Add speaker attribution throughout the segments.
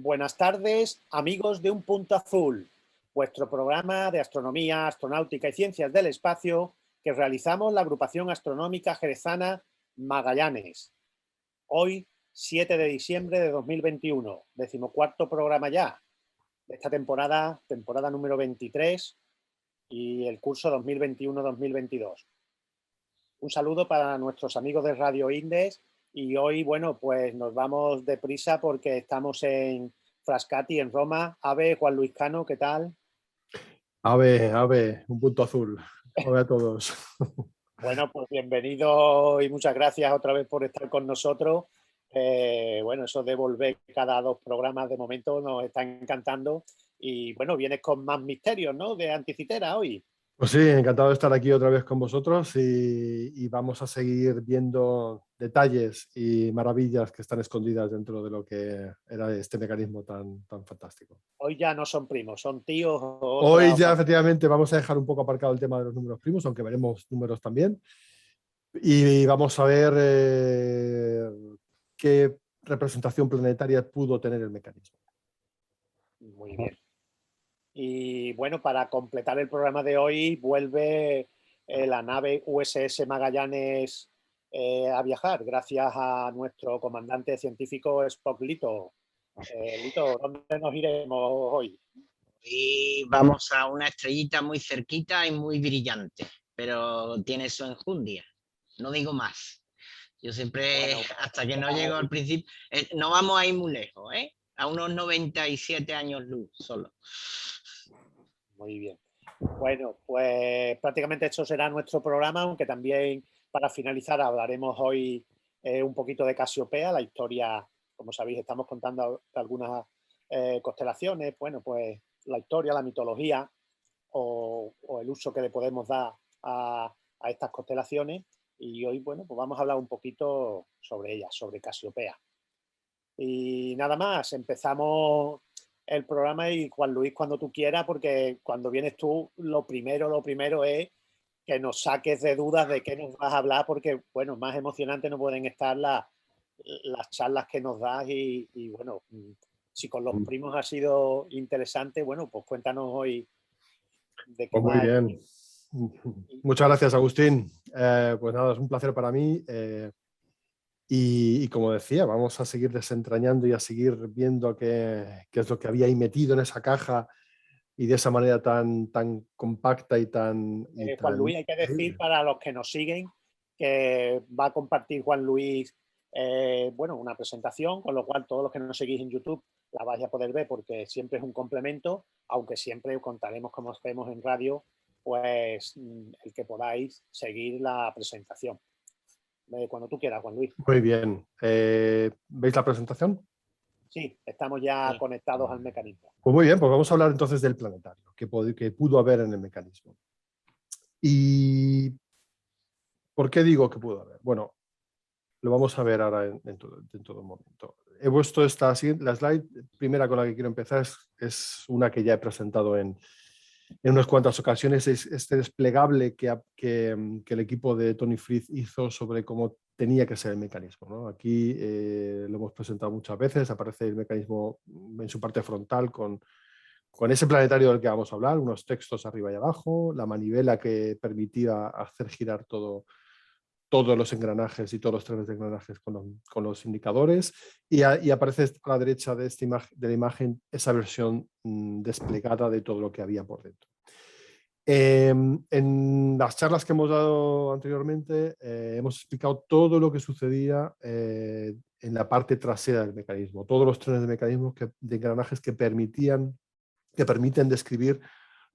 Speaker 1: Buenas tardes, amigos de Un Punto Azul, vuestro programa de astronomía, astronáutica y ciencias del espacio que realizamos la agrupación astronómica jerezana Magallanes. Hoy, 7 de diciembre de 2021, 14º programa ya de esta temporada número 23 y el curso 2021-2022. Un saludo para nuestros amigos de Radio Indes y hoy, bueno, pues nos vamos deprisa porque estamos en Frascati, en Roma. Ave, Juan Luis Cano, ¿qué tal?
Speaker 2: Ave, Un Punto Azul. Hola a todos.
Speaker 1: Bueno, pues bienvenido y muchas gracias otra vez por estar con nosotros. Bueno, eso de volver cada 2 programas de momento nos está encantando y bueno, vienes con más misterios, ¿no? De Anticitera hoy.
Speaker 2: Pues sí, encantado de estar aquí otra vez con vosotros y vamos a seguir viendo detalles y maravillas que están escondidas dentro de lo que era este mecanismo tan fantástico.
Speaker 1: Hoy ya no son primos, son tíos o
Speaker 2: Hoy
Speaker 1: otra
Speaker 2: ya efectivamente vamos a dejar un poco aparcado el tema de los números primos, aunque veremos números también. Y vamos a ver qué representación planetaria pudo tener el mecanismo.
Speaker 1: Muy bien. Y bueno, para completar el programa de hoy, vuelve la nave USS Magallanes a viajar, gracias a nuestro comandante científico Spock Lito. Lito, ¿dónde nos iremos hoy?
Speaker 3: Y vamos a una estrellita muy cerquita y muy brillante, pero tiene su enjundia. No digo más. Yo siempre,
Speaker 1: Bueno,
Speaker 3: hasta que no llego al principio, no vamos a ir muy lejos, ¿eh? A unos 97 años luz solo.
Speaker 1: Muy bien. Bueno, pues prácticamente esto será nuestro programa, aunque también para finalizar hablaremos hoy un poquito de Casiopea, la historia, como sabéis, estamos contando algunas constelaciones, bueno, pues la historia, la mitología o el uso que le podemos dar a estas constelaciones y hoy, bueno, pues vamos a hablar un poquito sobre ellas, sobre Casiopea. Y nada más, empezamos el programa y Juan Luis cuando tú quieras, porque cuando vienes tú lo primero es que nos saques de dudas de qué nos vas a hablar, porque bueno, más emocionante no pueden estar las charlas que nos das y bueno, si con los primos ha sido interesante, bueno, pues cuéntanos hoy de qué
Speaker 2: Pues muy
Speaker 1: va.
Speaker 2: bien. Muchas gracias, Agustín. Pues nada, es un placer para mí. Y como decía, vamos a seguir desentrañando y a seguir viendo qué es lo que había ahí metido en esa caja y de esa manera tan compacta y tan
Speaker 1: Juan Luis, hay que
Speaker 2: increíble.
Speaker 1: decir para los que nos siguen que va a compartir Juan Luis bueno, una presentación, con lo cual todos los que nos seguís en YouTube la vais a poder ver porque siempre es un complemento, aunque siempre contaremos como hacemos en radio, pues el que podáis seguir la presentación. Cuando tú quieras, Juan Luis.
Speaker 2: Muy bien. ¿Veis la presentación?
Speaker 1: Sí, estamos ya
Speaker 3: Sí.
Speaker 1: conectados al mecanismo.
Speaker 2: Pues muy bien, pues vamos a hablar entonces del planetario, que pudo haber en el mecanismo. ¿Y por qué digo que pudo haber? Bueno, lo vamos a ver ahora en todo momento. He puesto la slide primera con la que quiero empezar, es una que ya he presentado en unas cuantas ocasiones, es este desplegable que el equipo de Tony Fritz hizo sobre cómo tenía que ser el mecanismo, ¿no? Aquí lo hemos presentado muchas veces, aparece el mecanismo en su parte frontal con ese planetario del que vamos a hablar, unos textos arriba y abajo, la manivela que permitía hacer girar todos los engranajes y todos los trenes de engranajes con los indicadores y aparece a la derecha de la imagen esa versión desplegada de todo lo que había por dentro. En las charlas que hemos dado anteriormente hemos explicado todo lo que sucedía en la parte trasera del mecanismo, todos los trenes de mecanismos de engranajes que permiten describir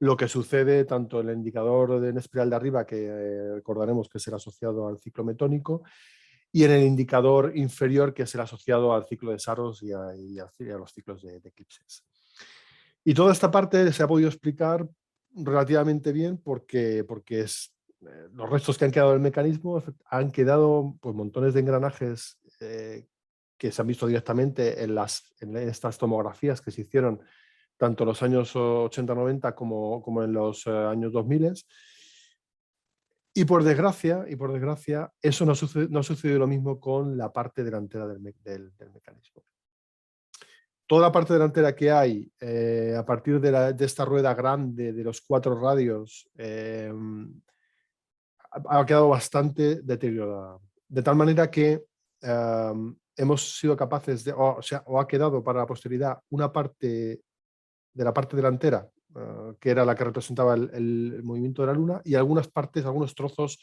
Speaker 2: lo que sucede tanto en el indicador en espiral de arriba, que recordaremos que es el asociado al ciclo metónico, y en el indicador inferior, que es el asociado al ciclo de Saros y a los ciclos de eclipses. Y toda esta parte se ha podido explicar relativamente bien porque los restos que han quedado del mecanismo han quedado pues, montones de engranajes que se han visto directamente en estas tomografías que se hicieron tanto en los años 80-90 como en los años 2000. Y por desgracia, eso no ha sucedido lo mismo con la parte delantera del mecanismo. toda la parte delantera que hay, a partir de esta rueda grande de los 4 radios, ha quedado bastante deteriorada. De tal manera que hemos sido capaces de, o ha quedado para la posteridad una parte de la parte delantera, que era la que representaba el movimiento de la Luna, y algunas partes, algunos trozos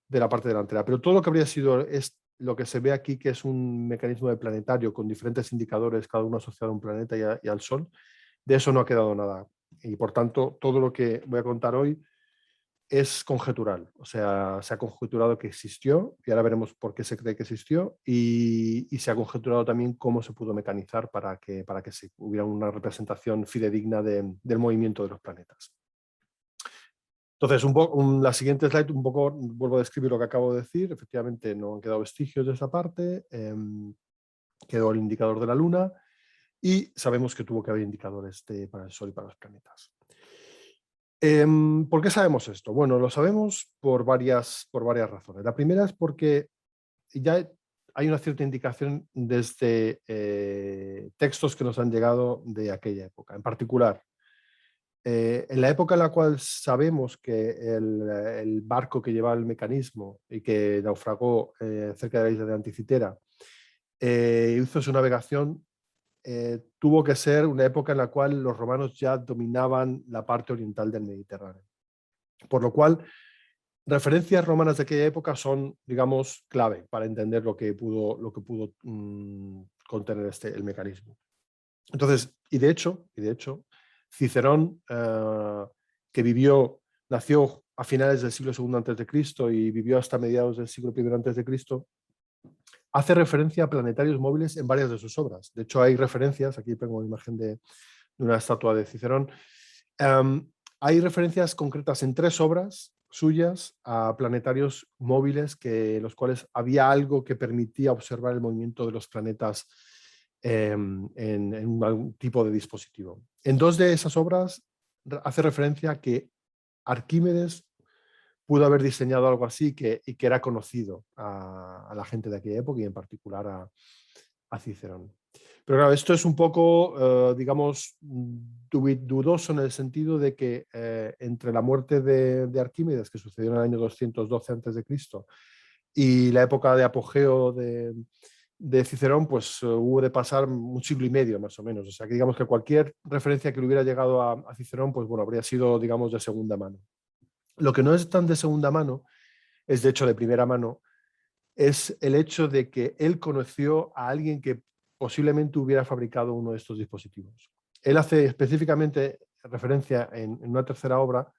Speaker 2: de la parte delantera. Pero todo lo que habría sido es lo que se ve aquí, que es un mecanismo de planetario con diferentes indicadores, cada uno asociado a un planeta y al Sol. De eso no ha quedado nada. Y por tanto, todo lo que voy a contar hoy es conjetural. O sea, se ha conjeturado que existió, y ahora veremos por qué se cree que existió, y se ha conjeturado también cómo se pudo mecanizar para que se hubiera una representación fidedigna del movimiento de los planetas. Entonces, la siguiente slide, un poco vuelvo a describir lo que acabo de decir. Efectivamente, no han quedado vestigios de esa parte. Quedó el indicador de la Luna y sabemos que tuvo que haber indicadores para el Sol y para los planetas. ¿Por qué sabemos esto? Bueno, lo sabemos por varias razones. La primera es porque ya hay una cierta indicación desde textos que nos han llegado de aquella época. En particular, en la época en la cual sabemos que el barco que llevaba el mecanismo y que naufragó cerca de la isla de Anticitera hizo su navegación, tuvo que ser una época en la cual los romanos ya dominaban la parte oriental del Mediterráneo. Por lo cual, referencias romanas de aquella época son, digamos, clave para entender lo que pudo contener el mecanismo. Entonces, y de hecho, Cicerón, que nació a finales del siglo II a.C. y vivió hasta mediados del siglo I a.C., hace referencia a planetarios móviles en varias de sus obras. De hecho, hay referencias, aquí tengo una imagen de una estatua de Cicerón, hay referencias concretas en 3 obras suyas a planetarios móviles, los cuales había algo que permitía observar el movimiento de los planetas en algún tipo de dispositivo. En 2 de esas obras hace referencia a que Arquímedes pudo haber diseñado algo así y que era conocido a la gente de aquella época y en particular a Cicerón. Pero claro, esto es un poco, digamos, dudoso en el sentido de que entre la muerte de Arquímedes, que sucedió en el año 212 a.C., y la época de apogeo de Cicerón, pues hubo de pasar un siglo y medio más o menos. O sea que digamos que cualquier referencia que le hubiera llegado a Cicerón, pues bueno, habría sido, digamos, de segunda mano. Lo que no es tan de segunda mano, es de hecho de primera mano, es el hecho de que él conoció a alguien que posiblemente hubiera fabricado uno de estos dispositivos. Él hace específicamente referencia en una tercera obra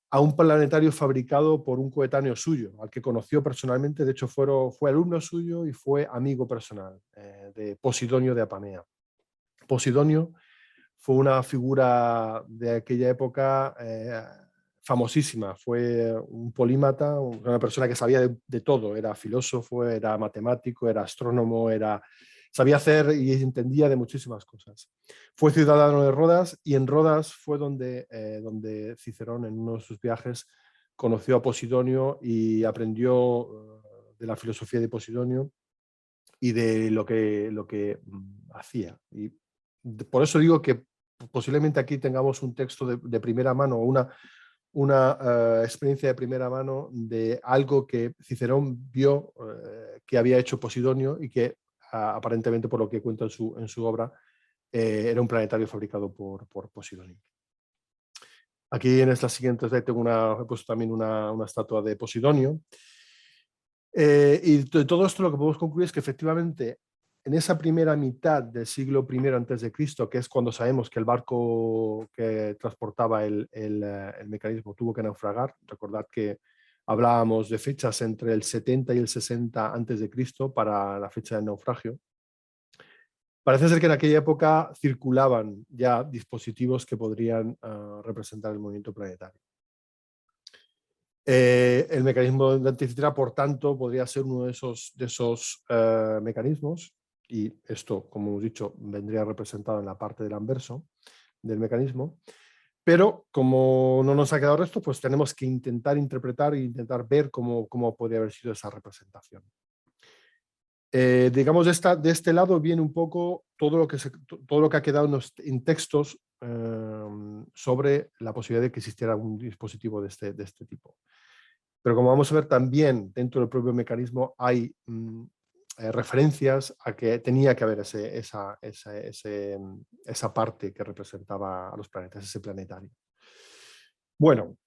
Speaker 2: a un planetario fabricado por un coetáneo suyo, al que conoció personalmente. De hecho fue alumno suyo y fue amigo personal de Posidonio de Apanea. Posidonio fue una figura de aquella época famosísima, fue un polímata, una persona que sabía de todo, era filósofo, era matemático, era astrónomo, sabía hacer y entendía de muchísimas cosas. Fue ciudadano de Rodas y en Rodas fue donde Cicerón, en uno de sus viajes, conoció a Posidonio y aprendió de la filosofía de Posidonio y de lo que hacía. Y por eso digo que posiblemente aquí tengamos un texto de primera mano, una experiencia de primera mano de algo que Cicerón vio que había hecho Posidonio y que aparentemente, por lo que cuenta en su obra, era un planetario fabricado por Posidonio. Aquí en esta siguiente he puesto también una estatua de Posidonio. Y de todo esto lo que podemos concluir es que efectivamente en esa primera mitad del siglo I a.C., que es cuando sabemos que el barco que transportaba el mecanismo tuvo que naufragar, recordad que hablábamos de fechas entre el 70 y el 60 a.C. para la fecha del naufragio, parece ser que en aquella época circulaban ya dispositivos que podrían representar el movimiento planetario. El mecanismo de Anticitera, por tanto, podría ser uno de esos mecanismos, y esto, como hemos dicho, vendría representado en la parte del anverso del mecanismo, pero como no nos ha quedado resto, pues tenemos que intentar interpretar e intentar ver cómo podría haber sido esa representación. Digamos, de este lado viene un poco todo lo que ha quedado en textos sobre la posibilidad de que existiera un dispositivo de este tipo. Pero como vamos a ver también dentro del propio mecanismo hay referencias a que tenía que haber esa parte que representaba a los planetas, ese planetario. Bueno,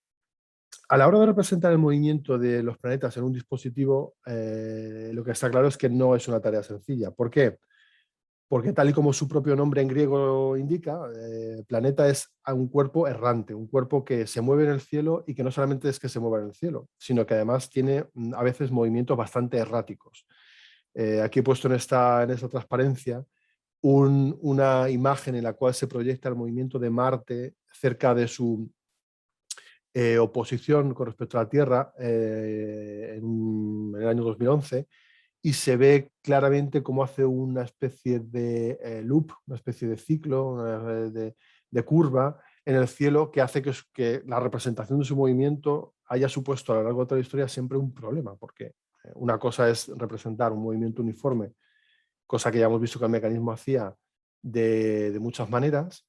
Speaker 2: a la hora de representar el movimiento de los planetas en un dispositivo, lo que está claro es que no es una tarea sencilla. ¿Por qué? Porque tal y como su propio nombre en griego indica, planeta es un cuerpo errante, un cuerpo que se mueve en el cielo y que no solamente es que se mueva en el cielo, sino que además tiene a veces movimientos bastante erráticos. Aquí he puesto en esta transparencia una imagen en la cual se proyecta el movimiento de Marte cerca de su oposición con respecto a la Tierra en el año 2011, y se ve claramente cómo hace una especie de loop, una especie de ciclo, de curva en el cielo que hace que la representación de su movimiento haya supuesto a lo largo de toda la historia siempre un problema, porque una cosa es representar un movimiento uniforme, cosa que ya hemos visto que el mecanismo hacía de muchas maneras,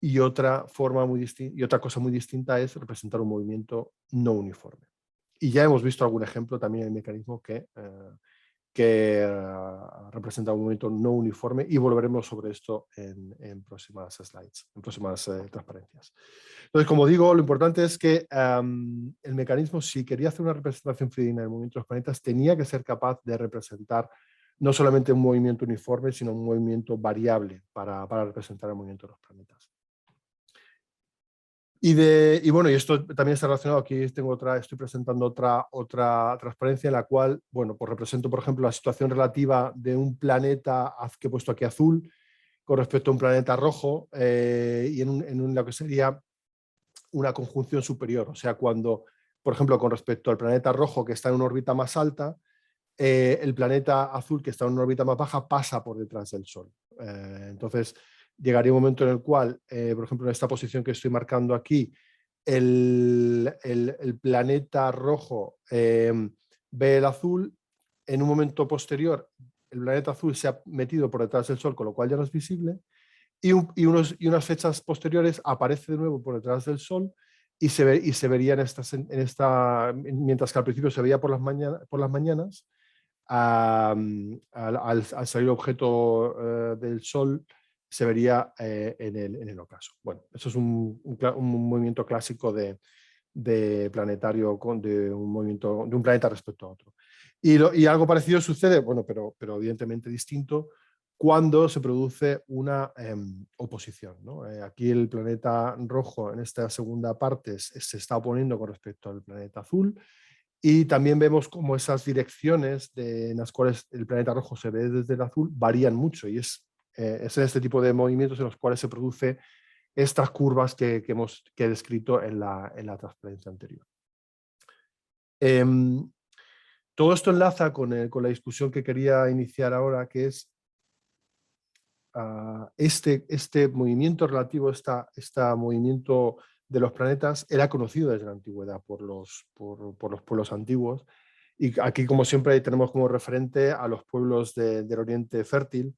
Speaker 2: y otra cosa muy distinta es representar un movimiento no uniforme. Y ya hemos visto algún ejemplo también en el mecanismo que representa un movimiento no uniforme, y volveremos sobre esto en próximas slides, en próximas transparencias. Entonces, como digo, lo importante es que el mecanismo, si quería hacer una representación fidedigna del movimiento de los planetas, tenía que ser capaz de representar no solamente un movimiento uniforme, sino un movimiento variable para representar el movimiento de los planetas. Y bueno, y esto también está relacionado, aquí estoy presentando otra transparencia en la cual, bueno, pues represento, por ejemplo, la situación relativa de un planeta que he puesto aquí azul con respecto a un planeta rojo, y en lo que sería una conjunción superior. O sea, cuando, por ejemplo, con respecto al planeta rojo que está en una órbita más alta, el planeta azul que está en una órbita más baja pasa por detrás del Sol. Entonces, llegaría un momento en el cual, por ejemplo, en esta posición que estoy marcando aquí, el planeta rojo ve el azul, en un momento posterior el planeta azul se ha metido por detrás del Sol, con lo cual ya no es visible, y unas fechas posteriores aparece de nuevo por detrás del Sol y se vería mientras que al principio se veía por las mañanas, al salir el objeto del Sol se vería en el ocaso. Bueno, eso es un movimiento clásico de planetario, de un movimiento de un planeta respecto a otro. Y algo parecido sucede, bueno, pero evidentemente distinto, cuando se produce una oposición, ¿no? Aquí el planeta rojo en esta segunda parte se está oponiendo con respecto al planeta azul, y también vemos cómo esas direcciones en las cuales el planeta rojo se ve desde el azul varían mucho, y es en este tipo de movimientos en los cuales se produce estas curvas que he descrito en la transparencia anterior. Todo esto enlaza con la discusión que quería iniciar ahora, que es este movimiento relativo, este movimiento de los planetas era conocido desde la antigüedad por los pueblos antiguos, y aquí, como siempre, tenemos como referente a los pueblos del Oriente Fértil,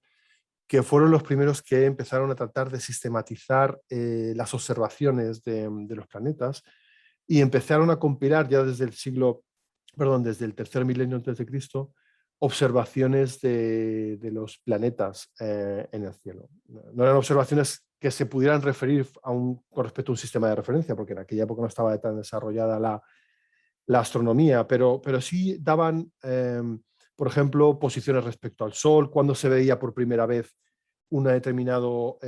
Speaker 2: que fueron los primeros que empezaron a tratar de sistematizar las observaciones de los planetas, y empezaron a compilar ya desde el tercer milenio antes de Cristo, observaciones de los planetas en el cielo. No eran observaciones que se pudieran referir con respecto a un sistema de referencia, porque en aquella época no estaba tan desarrollada la astronomía, pero sí daban, por ejemplo, posiciones respecto al Sol, cuando se veía por primera vez un determinado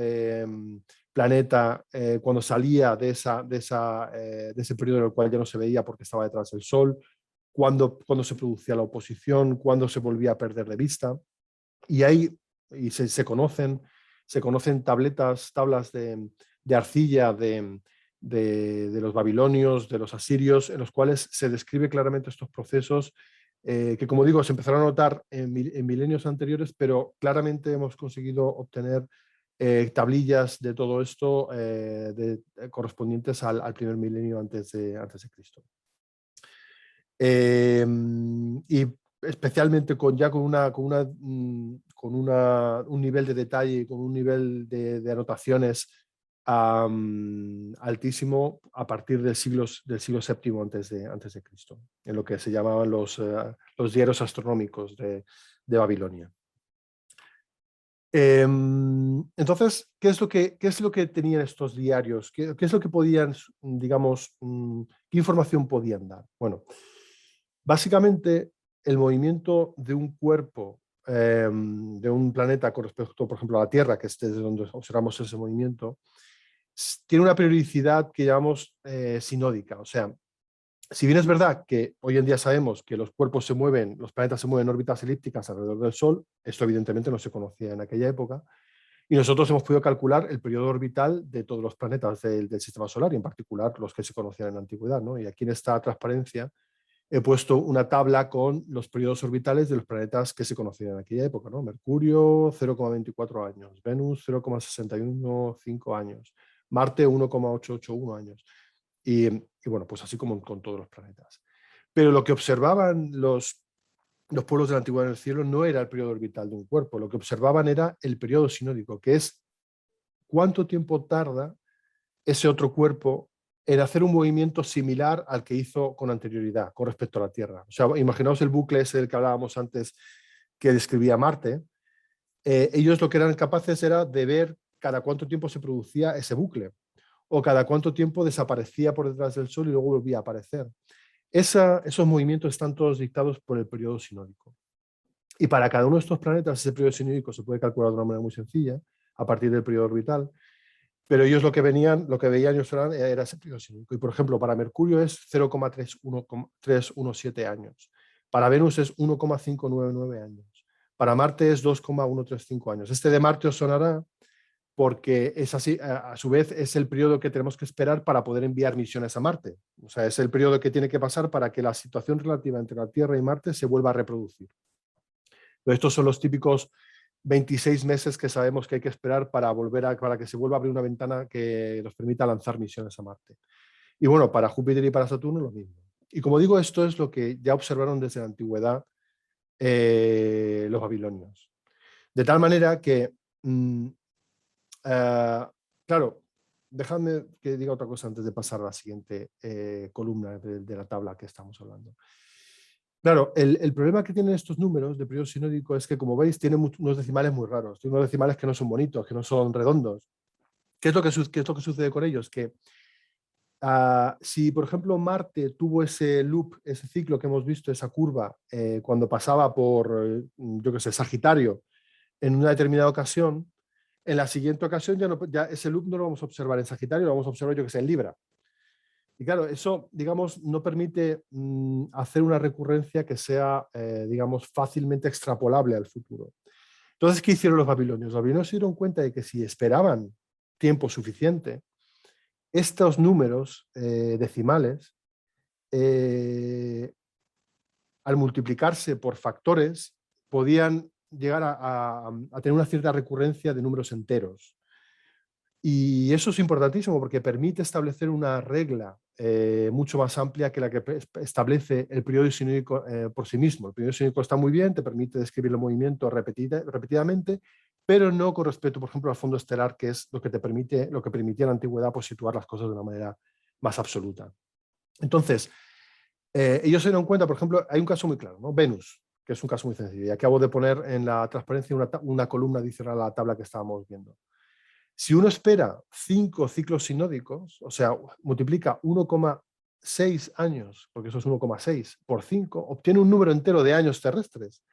Speaker 2: planeta, cuando salía de ese periodo en el cual ya no se veía porque estaba detrás del Sol, cuando se producía la oposición, cuando se volvía a perder de vista. Y se conocen tablas de arcilla de los babilonios, de los asirios, en los cuales se describe claramente estos procesos que, como digo, se empezaron a notar en milenios anteriores, pero claramente hemos conseguido obtener tablillas de todo esto correspondientes al primer milenio antes de Cristo. Y especialmente ya con un nivel de detalle y con un nivel de anotaciones altísimo a partir del siglo VII antes de Cristo, en lo que se llamaban los diarios astronómicos de Babilonia. Entonces, ¿qué es lo que tenían estos diarios? ¿Qué es lo que podían, digamos, qué información podían dar? Bueno, básicamente el movimiento de un cuerpo de un planeta con respecto, por ejemplo, a la Tierra, que es desde donde observamos ese movimiento, tiene una periodicidad que llamamos sinódica. O sea, si bien es verdad que hoy en día sabemos que los cuerpos se mueven, los planetas se mueven en órbitas elípticas alrededor del Sol, esto evidentemente no se conocía en aquella época, y nosotros hemos podido calcular el periodo orbital de todos los planetas del sistema solar, y en particular los que se conocían en la antigüedad, ¿no? Y aquí en esta transparencia he puesto una tabla con los periodos orbitales de los planetas que se conocían en aquella época, ¿no? Mercurio, 0,24 años, Venus, 0,615 años, Marte, 1,881 años. Y bueno, pues así como con todos los planetas. Pero lo que observaban los pueblos de la antigüedad en el cielo no era el periodo orbital de un cuerpo, lo que observaban era el periodo sinódico, que es cuánto tiempo tarda ese otro cuerpo en hacer un movimiento similar al que hizo con anterioridad, con respecto a la Tierra. O sea, imaginaos el bucle ese del que hablábamos antes que describía Marte. Ellos lo que eran capaces era de ver cada cuánto tiempo se producía ese bucle, o cada cuánto tiempo desaparecía por detrás del Sol y luego volvía a aparecer. Esos movimientos están todos dictados por el periodo sinódico. Y para cada uno de estos planetas ese periodo sinódico se puede calcular de una manera muy sencilla, a partir del periodo orbital, pero ellos lo que veían y observaban era ese periodo sinódico. Y por ejemplo, para Mercurio es 0,317 años, para Venus es 1,599 años, para Marte es 2,135 años. Este de Marte os sonará porque es así, a su vez es el periodo que tenemos que esperar para poder enviar misiones a Marte. O sea, es el periodo que tiene que pasar para que la situación relativa entre la Tierra y Marte se vuelva a reproducir. Pero estos son los típicos 26 meses que sabemos que hay que esperar para que se vuelva a abrir una ventana que nos permita lanzar misiones a Marte. Y bueno, para Júpiter y para Saturno lo mismo. Y como digo, esto es lo que ya observaron desde la antigüedad los babilonios. De tal manera que claro, dejadme que diga otra cosa antes de pasar a la siguiente columna de la tabla que estamos hablando. Claro, el problema que tienen estos números de periodo sinódico es que, como veis, tienen unos decimales muy raros, tienen unos decimales que no son bonitos, que no son redondos. ¿Qué es lo que sucede con ellos? Que si, por ejemplo, Marte tuvo ese loop, ese ciclo que hemos visto, esa curva, cuando pasaba por, yo qué sé, Sagitario, en una determinada ocasión, en la siguiente ocasión ya ese loop no lo vamos a observar en Sagitario, lo vamos a observar, yo que sé, en Libra. Y claro, eso, digamos, no permite hacer una recurrencia que sea, digamos, fácilmente extrapolable al futuro. Entonces, ¿qué hicieron los babilonios? Los babilonios se dieron cuenta de que si esperaban tiempo suficiente, estos números decimales, al multiplicarse por factores, podían llegar a tener una cierta recurrencia de números enteros. Y eso es importantísimo porque permite establecer una regla mucho más amplia que la que establece el periodo sinódico por sí mismo. El periodo sinódico está muy bien, te permite describir el movimiento repetidamente, pero no con respecto, por ejemplo, al fondo estelar, que es lo que permitía en la antigüedad pues, situar las cosas de una manera más absoluta. Entonces, ellos se dieron cuenta, por ejemplo, hay un caso muy claro, ¿no? Venus, que es un caso muy sencillo. Y acabo de poner en la transparencia una columna adicional a la tabla que estábamos viendo. Si uno espera 5 ciclos sinódicos, o sea, multiplica 1,6 años, porque eso es 1,6 por 5, obtiene un número entero de años terrestres.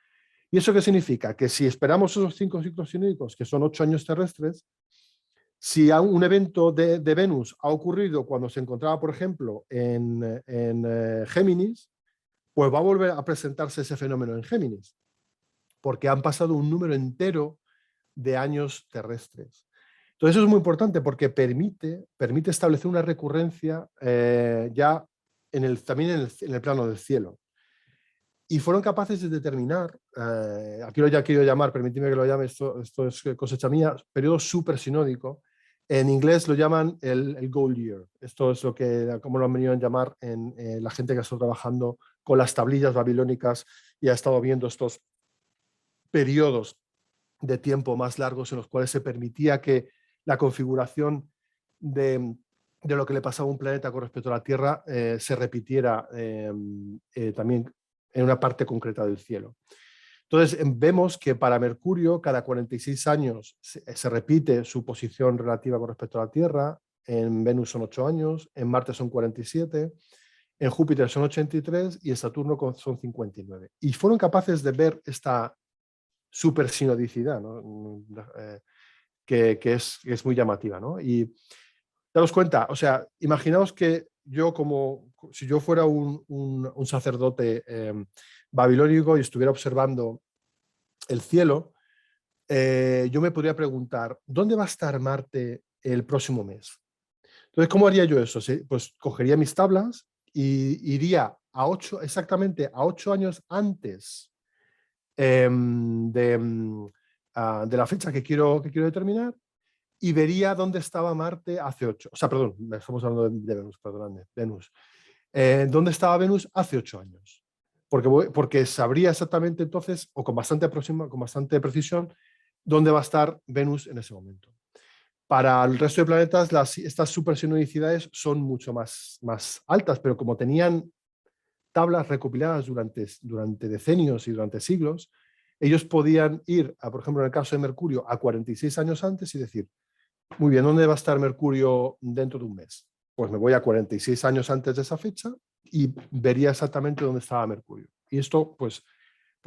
Speaker 2: ¿Y eso qué significa? Que si esperamos esos 5 ciclos sinódicos, que son 8 años terrestres, si un evento de Venus ha ocurrido cuando se encontraba, por ejemplo, en Géminis, pues va a volver a presentarse ese fenómeno en Géminis, porque han pasado un número entero de años terrestres. Entonces eso es muy importante porque permite establecer una recurrencia ya también en el plano del cielo. Y fueron capaces de determinar, aquí ya quiero llamar, permíteme que lo llame, esto es cosecha mía, periodo supersinódico. En inglés lo llaman el gold year. Esto es como lo han venido a llamar la gente que está trabajando con las tablillas babilónicas y ha estado viendo estos periodos de tiempo más largos en los cuales se permitía que la configuración de lo que le pasaba a un planeta con respecto a la Tierra se repitiera también en una parte concreta del cielo. Entonces vemos que para Mercurio cada 46 años se repite su posición relativa con respecto a la Tierra, en Venus son 8 años, en Marte son 47, en Júpiter son 83 y en Saturno son 59. Y fueron capaces de ver esta supersinodicidad, ¿no? que es muy llamativa, ¿no? Y daros cuenta, o sea, imaginaos que yo si yo fuera un sacerdote babilónico y estuviera observando el cielo, yo me podría preguntar, ¿dónde va a estar Marte el próximo mes? Entonces, ¿cómo haría yo eso? ¿Sí? Pues cogería mis tablas y iría exactamente a 8 años antes de la fecha que quiero determinar y vería dónde estaba Marte hace 8. O sea, perdón, estamos hablando de Venus, perdóname, Venus. ¿Dónde estaba Venus hace 8 años? Porque sabría exactamente entonces, o con bastante precisión, dónde va a estar Venus en ese momento. Para el resto de planetas, estas supersinodicidades son mucho más altas, pero como tenían tablas recopiladas durante decenios y durante siglos, ellos podían ir, por ejemplo, en el caso de Mercurio, a 46 años antes y decir, muy bien, ¿dónde va a estar Mercurio dentro de un mes? Pues me voy a 46 años antes de esa fecha y vería exactamente dónde estaba Mercurio. Y esto, pues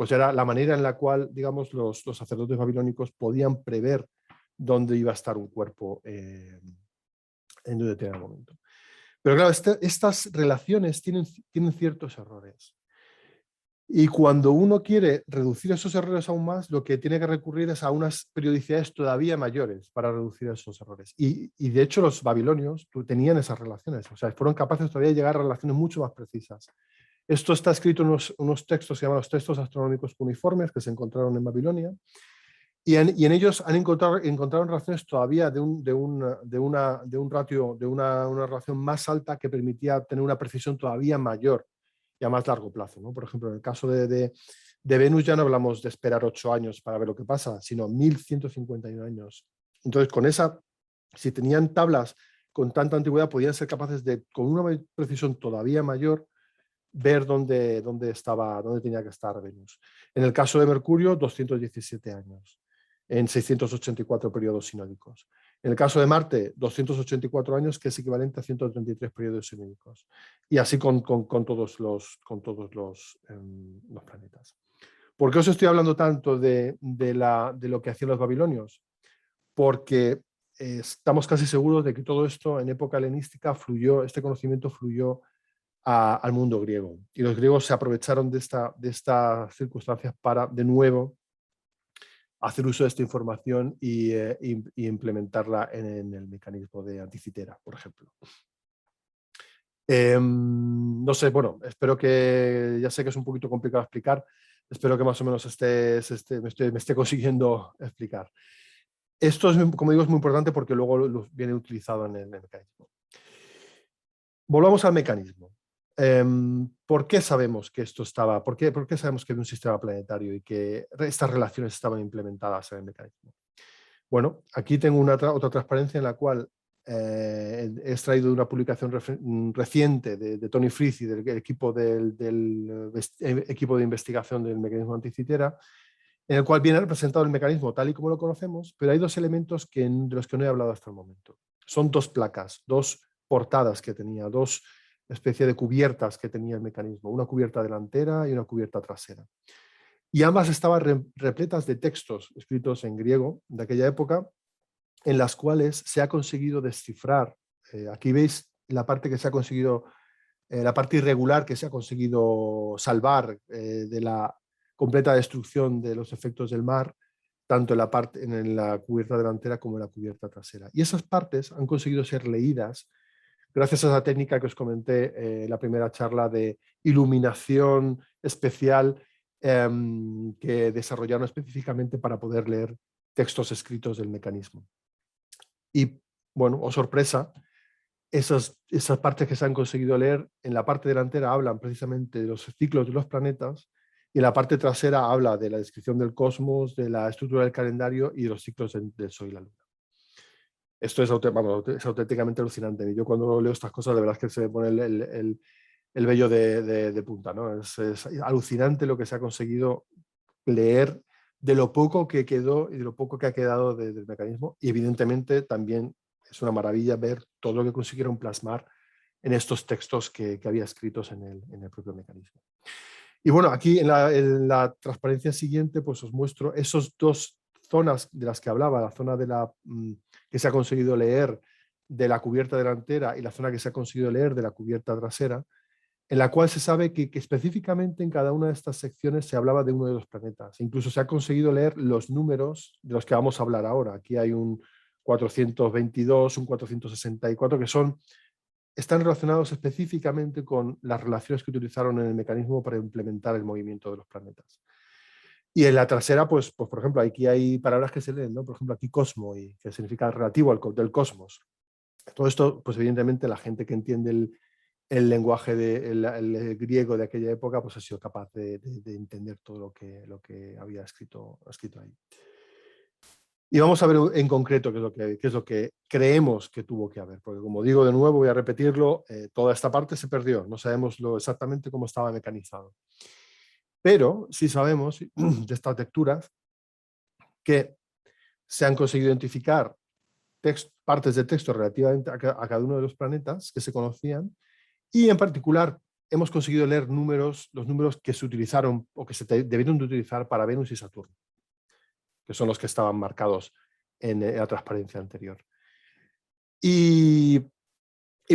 Speaker 2: era la manera en la cual, digamos, los sacerdotes babilónicos podían prever dónde iba a estar un cuerpo en un determinado momento. Pero claro, estas relaciones tienen ciertos errores. Y cuando uno quiere reducir esos errores aún más, lo que tiene que recurrir es a unas periodicidades todavía mayores para reducir esos errores. Y de hecho los babilonios tenían esas relaciones, o sea, fueron capaces todavía de llegar a relaciones mucho más precisas. Esto está escrito en unos textos que se llaman los textos astronómicos cuneiformes que se encontraron en Babilonia. Y en ellos encontraron relaciones todavía de un ratio, de una relación más alta que permitía tener una precisión todavía mayor y a más largo plazo, ¿no? Por ejemplo, en el caso de Venus ya no hablamos de esperar 8 años para ver lo que pasa, sino 1151 años. Entonces, si tenían tablas con tanta antigüedad, podían ser capaces de, con una precisión todavía mayor, ver dónde tenía que estar Venus. En el caso de Mercurio, 217 años, en 684 periodos sinódicos. En el caso de Marte, 284 años, que es equivalente a 133 periodos sinódicos. Y así con todos los planetas. ¿Por qué os estoy hablando tanto de lo que hacían los babilonios? Porque estamos casi seguros de que todo esto en época helenística este conocimiento fluyó al mundo griego. Y los griegos se aprovecharon de estas circunstancias para, de nuevo, hacer uso de esta información y implementarla en el mecanismo de Anticitera, por ejemplo. No sé, bueno, espero que, ya sé que es un poquito complicado explicar, espero que más o menos me esté consiguiendo explicar. Esto, como digo, es muy importante porque luego viene utilizado en el mecanismo. Volvamos al mecanismo. ¿Por qué sabemos que esto estaba? ¿Por qué sabemos que había un sistema planetario y que estas relaciones estaban implementadas en el mecanismo? Bueno, aquí tengo otra transparencia en la cual he extraído de una publicación reciente de Tony Frizzi, del equipo equipo de investigación del mecanismo Anticitera, en el cual viene representado el mecanismo tal y como lo conocemos, pero hay dos elementos de los que no he hablado hasta el momento. Son dos placas, dos portadas que tenía, dos especie de cubiertas que tenía el mecanismo, una cubierta delantera y una cubierta trasera. Y ambas estaban repletas de textos escritos en griego de aquella época, en las cuales se ha conseguido descifrar. Aquí veis la parte que se ha conseguido, la parte irregular que se ha conseguido salvar de la completa destrucción de los efectos del mar, tanto en la cubierta delantera como en la cubierta trasera. Y esas partes han conseguido ser leídas gracias a esa técnica que os comenté en la primera charla de iluminación especial que desarrollaron específicamente para poder leer textos escritos del mecanismo. Y bueno, oh sorpresa, esas partes que se han conseguido leer, en la parte delantera hablan precisamente de los ciclos de los planetas y en la parte trasera habla de la descripción del cosmos, de la estructura del calendario y de los ciclos del Sol y la Luna. Esto es auténticamente alucinante. Y yo cuando leo estas cosas, de verdad es que se me pone el vello de punta, ¿no? Es alucinante lo que se ha conseguido leer de lo poco que quedó y de lo poco que ha quedado del mecanismo. Y evidentemente también es una maravilla ver todo lo que consiguieron plasmar en estos textos que había escritos en el propio mecanismo. Y bueno, aquí en la transparencia siguiente pues os muestro esos dos zonas de las que hablaba, la zona que se ha conseguido leer de la cubierta delantera y la zona que se ha conseguido leer de la cubierta trasera, en la cual se sabe que específicamente en cada una de estas secciones se hablaba de uno de los planetas. Incluso se ha conseguido leer los números de los que vamos a hablar ahora. Aquí hay un 422, un 464, que están relacionados específicamente con las relaciones que utilizaron en el mecanismo para implementar el movimiento de los planetas. Y en la trasera, pues por ejemplo, aquí hay palabras que se leen, ¿no? Por ejemplo, aquí cosmo, que significa relativo del cosmos. Todo esto, pues evidentemente la gente que entiende el lenguaje el griego de aquella época, pues ha sido capaz de entender todo lo que había escrito ahí. Y vamos a ver en concreto qué es lo que creemos que tuvo que haber, porque como digo de nuevo, voy a repetirlo, toda esta parte se perdió, no sabemos exactamente cómo estaba mecanizado. Pero sí sabemos de estas lecturas que se han conseguido identificar partes de texto relativamente a cada uno de los planetas que se conocían, y en particular hemos conseguido leer los números que se utilizaron o que se debieron de utilizar para Venus y Saturno, que son los que estaban marcados en la transparencia anterior. Y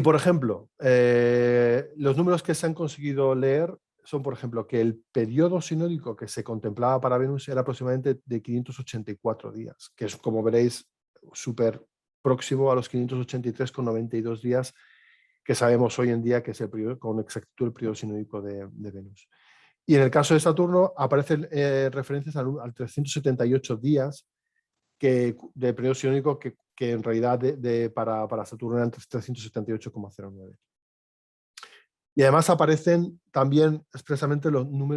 Speaker 2: por ejemplo, los números que se han conseguido leer son, por ejemplo, que el periodo sinódico que se contemplaba para Venus era aproximadamente de 584 días, que es, como veréis, súper próximo a los 583,92 días que sabemos hoy en día que es el periodo, con exactitud el periodo sinódico de Venus. Y en el caso de Saturno aparecen referencias al 378 días de periodo sinódico que en realidad para Saturno eran 378,09. Y además aparecen también expresamente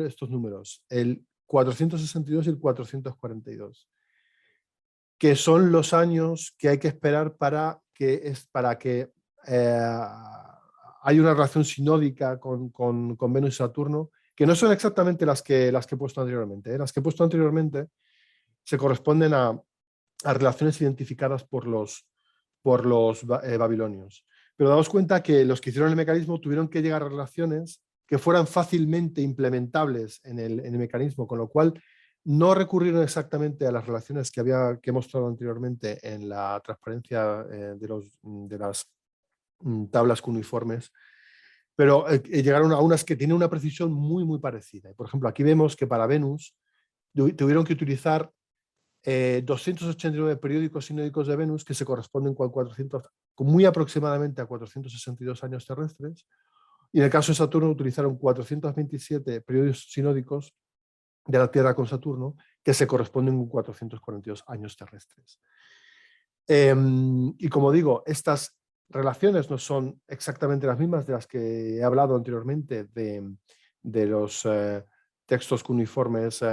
Speaker 2: estos números, el 462 y el 442, que son los años que hay que esperar para que haya una relación sinódica con Venus y Saturno, que no son exactamente las que he puesto anteriormente. Las que he puesto anteriormente se corresponden a relaciones identificadas por los babilonios. Pero daos cuenta que los que hicieron el mecanismo tuvieron que llegar a relaciones que fueran fácilmente implementables en el mecanismo, con lo cual no recurrieron exactamente a las relaciones que he mostrado anteriormente en la transparencia de las tablas cuneiformes, pero llegaron a unas que tienen una precisión muy, muy parecida. Por ejemplo, aquí vemos que para Venus tuvieron que utilizar 289 periódicos sinódicos de Venus que se corresponden con muy aproximadamente a 462 años terrestres, y en el caso de Saturno utilizaron 427 periódicos sinódicos de la Tierra con Saturno que se corresponden con 442 años terrestres. Y como digo, estas relaciones no son exactamente las mismas de las que he hablado anteriormente de los textos cuneiformes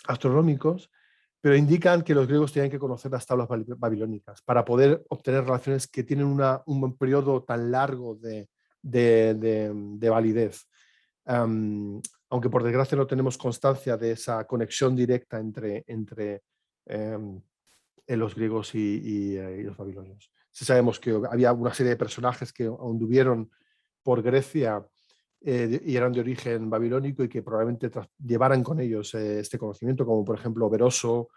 Speaker 2: astronómicos, pero indican que los griegos tenían que conocer las tablas babilónicas para poder obtener relaciones que tienen un periodo tan largo de validez. Aunque por desgracia no tenemos constancia de esa conexión directa entre los griegos y los babilonios. Sí sabemos que había una serie de personajes que anduvieron por Grecia y eran de origen babilónico y que probablemente llevaran con ellos este conocimiento, como por ejemplo Beroso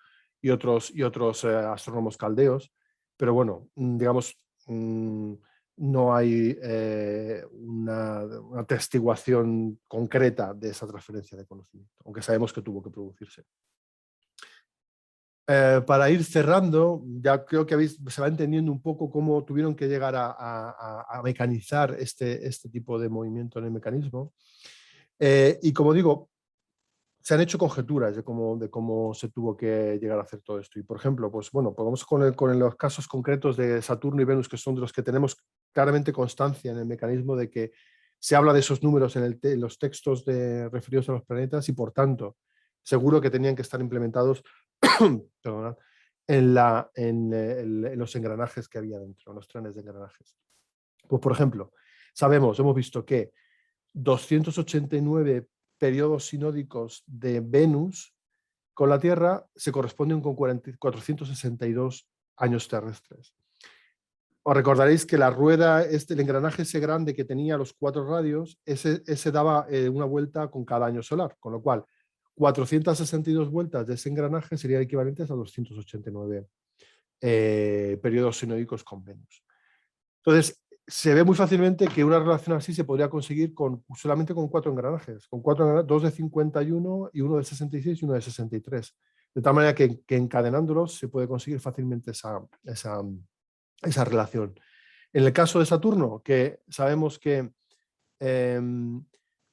Speaker 2: y otros astrónomos caldeos, pero bueno, digamos, no hay una atestiguación concreta de esa transferencia de conocimiento, aunque sabemos que tuvo que producirse. Para ir cerrando, ya creo que se va entendiendo un poco cómo tuvieron que llegar a mecanizar este tipo de movimiento en el mecanismo. Y como digo, se han hecho conjeturas de cómo se tuvo que llegar a hacer todo esto. Y por ejemplo, pues bueno, podemos con los casos concretos de Saturno y Venus, que son de los que tenemos claramente constancia en el mecanismo de que se habla de esos números en los textos referidos a los planetas y, por tanto, seguro que tenían que estar implementados perdonad, en los engranajes que había dentro, en los trenes de engranajes. Pues, por ejemplo, hemos visto que 289 periodos sinódicos de Venus con la Tierra se corresponden con 462 años terrestres. Os recordaréis que la rueda, el engranaje ese grande que tenía los 4 radios, ese daba una vuelta con cada año solar, con lo cual 462 vueltas de ese engranaje serían equivalentes a 289 periodos sinódicos con Venus. Entonces, se ve muy fácilmente que una relación así se podría conseguir solamente con 4 engranajes, con 2 de 51 y uno de 66 y uno de 63. De tal manera que encadenándolos se puede conseguir fácilmente esa relación. En el caso de Saturno, que sabemos que en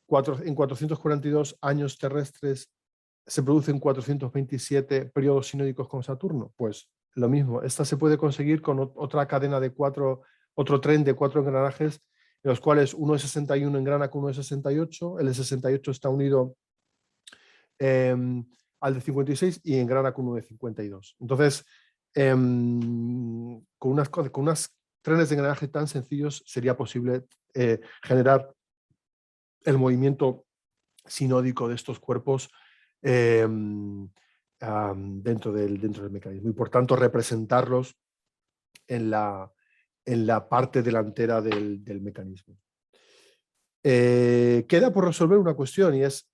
Speaker 2: 442 años terrestres se producen 427 periodos sinódicos con Saturno, pues lo mismo. Esta se puede conseguir con otra cadena de 4, otro tren de 4 engranajes, en los cuales uno de 61 engrana con uno de 68, el de 68 está unido al de 56 y engrana con uno de 52. Entonces, con unas trenes de engranaje tan sencillos sería posible generar el movimiento sinódico de estos cuerpos dentro del mecanismo y, por tanto, representarlos en la parte delantera del mecanismo. Queda por resolver una cuestión, y es,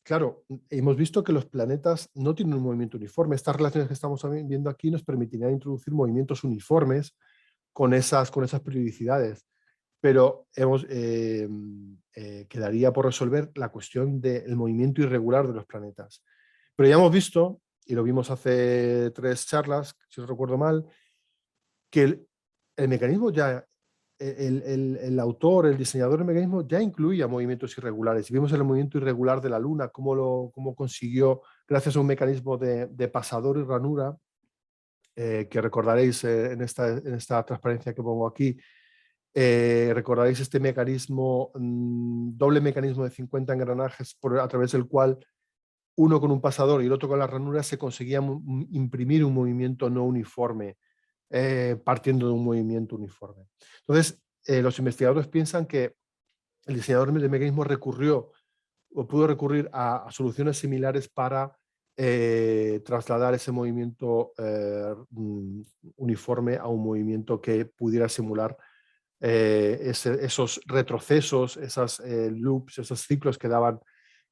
Speaker 2: claro, hemos visto que los planetas no tienen un movimiento uniforme. Estas relaciones que estamos viendo aquí nos permitirían introducir movimientos uniformes con esas periodicidades, pero quedaría por resolver la cuestión del movimiento irregular de los planetas. Pero ya hemos visto, y lo vimos hace 3 charlas, si no recuerdo mal, que el mecanismo ya, el autor, el diseñador del mecanismo ya incluía movimientos irregulares. Y vimos el movimiento irregular de la Luna, cómo consiguió, gracias a un mecanismo de pasador y ranura, que recordaréis en esta transparencia que pongo aquí. Recordaréis este mecanismo, doble mecanismo de 50 engranajes a través del cual uno con un pasador y el otro con la ranura se conseguía imprimir un movimiento no uniforme, partiendo de un movimiento uniforme. Entonces, los investigadores piensan que el diseñador del mecanismo pudo recurrir a soluciones similares para trasladar ese movimiento uniforme a un movimiento que pudiera simular esos retrocesos, esas loops, esos ciclos que daban,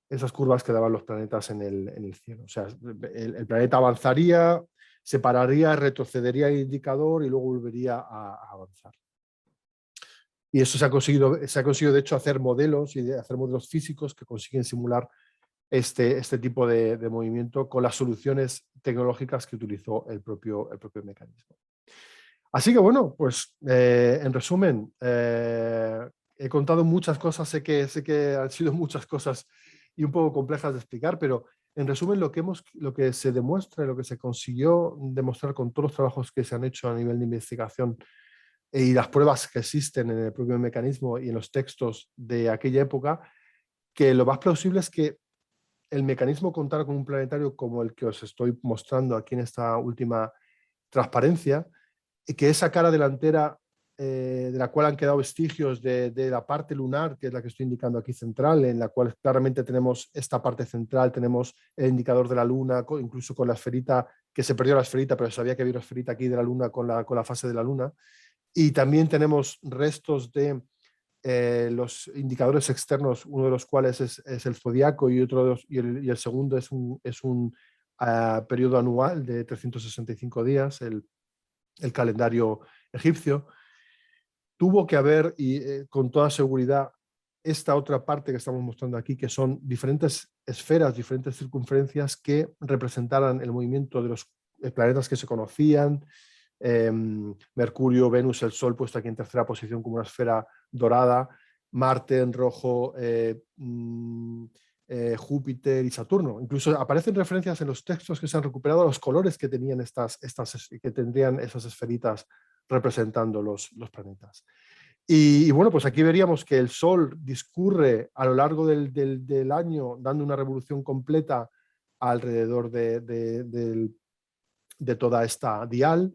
Speaker 2: esas curvas que daban los planetas en el cielo. O sea, el planeta avanzaría, se pararía, retrocedería el indicador y luego volvería a avanzar. Y eso se ha conseguido de hecho hacer modelos físicos que consiguen simular este tipo de movimiento con las soluciones tecnológicas que utilizó el propio mecanismo. Así que bueno, pues en resumen, he contado muchas cosas, sé que han sido muchas cosas y un poco complejas de explicar, pero en resumen lo que se demuestra, lo que se consiguió demostrar con todos los trabajos que se han hecho a nivel de investigación y las pruebas que existen en el propio mecanismo y en los textos de aquella época, que lo más plausible es que el mecanismo contara con un planetario como el que os estoy mostrando aquí en esta última transparencia, y que esa cara delantera de la cual han quedado vestigios de la parte lunar, que es la que estoy indicando aquí central, en la cual claramente tenemos esta parte central, tenemos el indicador de la Luna, incluso con la esferita, que se perdió la esferita, pero sabía que había una esferita aquí de la Luna con la fase de la Luna. Y también tenemos restos de los indicadores externos, uno de los cuales es el zodiaco y el segundo es un periodo anual de 365 días, el calendario egipcio. Tuvo que haber, y con toda seguridad, esta otra parte que estamos mostrando aquí, que son diferentes esferas, diferentes circunferencias que representaran el movimiento de los planetas que se conocían, Mercurio, Venus, el Sol puesto aquí en tercera posición como una esfera dorada, Marte en rojo, Júpiter y Saturno. Incluso aparecen referencias en los textos que se han recuperado a los colores que tenían que tendrían esas esferitas representando los planetas. Y bueno, pues aquí veríamos que el Sol discurre a lo largo del año dando una revolución completa alrededor de toda esta dial,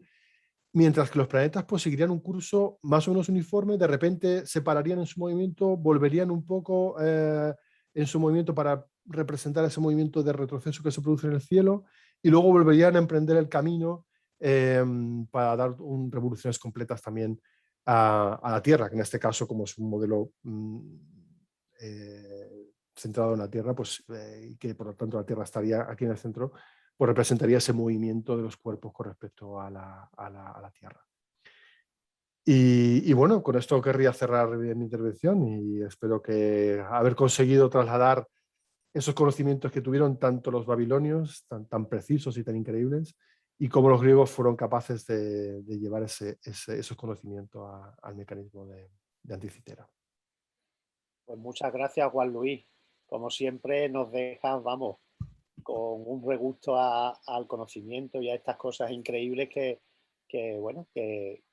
Speaker 2: mientras que los planetas pues seguirían un curso más o menos uniforme, de repente se pararían en su movimiento, volverían un poco en su movimiento para representar ese movimiento de retroceso que se produce en el cielo, y luego volverían a emprender el camino para dar revoluciones completas también a la Tierra, que en este caso, como es un modelo centrado en la Tierra, pues, y que por lo tanto la Tierra estaría aquí en el centro, pues representaría ese movimiento de los cuerpos con respecto a la Tierra. Y bueno, con esto querría cerrar mi intervención y espero que haber conseguido trasladar esos conocimientos que tuvieron tanto los babilonios, tan precisos y tan increíbles, y cómo los griegos fueron capaces de llevar esos conocimientos al mecanismo de Anticitera.
Speaker 1: Pues muchas gracias, Juan Luis. Como siempre nos dejas, vamos, con un regusto al conocimiento y a estas cosas increíbles que bueno, que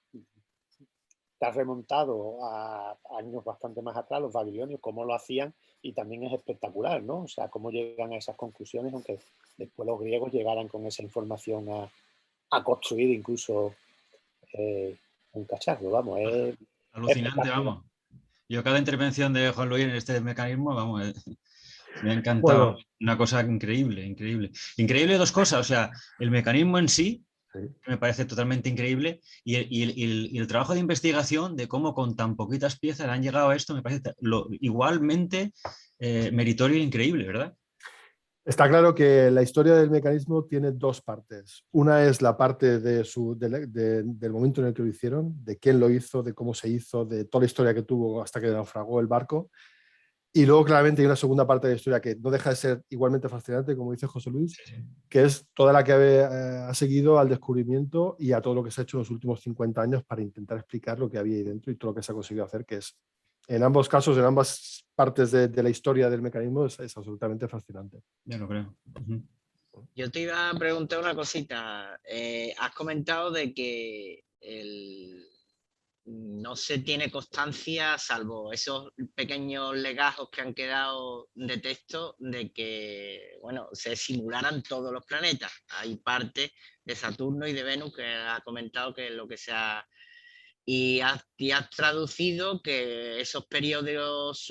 Speaker 1: te has remontado a años bastante más atrás, los babilonios, cómo lo hacían, y también es espectacular, ¿no? O sea, cómo llegan a esas conclusiones, aunque después los griegos llegaran con esa información a construir incluso un cacharro, vamos. Es
Speaker 4: alucinante, vamos. Yo cada intervención de Juan Luis en este mecanismo, vamos, me ha encantado. Bueno. Una cosa increíble, increíble. Increíble dos cosas, o sea, el mecanismo en sí, me parece totalmente increíble, y el trabajo de investigación de cómo con tan poquitas piezas han llegado a esto, me parece igualmente meritorio e increíble, ¿verdad?
Speaker 2: Está claro que la historia del mecanismo tiene dos partes. Una es la parte del momento en el que lo hicieron, de quién lo hizo, de cómo se hizo, de toda la historia que tuvo hasta que naufragó el barco. Y luego claramente hay una segunda parte de la historia que no deja de ser igualmente fascinante, como dice José Luis, que es toda la que ha seguido al descubrimiento y a todo lo que se ha hecho en los últimos 50 años para intentar explicar lo que había ahí dentro y todo lo que se ha conseguido hacer, que es, en ambos casos, en ambas partes de la historia del mecanismo, es absolutamente fascinante.
Speaker 4: Ya lo creo.
Speaker 3: Yo te iba a preguntar una cosita. Has comentado de que no se tiene constancia, salvo esos pequeños legajos que han quedado de texto, de que, bueno, se simularan todos los planetas. Hay parte de Saturno y de Venus que ha comentado que es lo que se ha... Y has traducido que esos periodos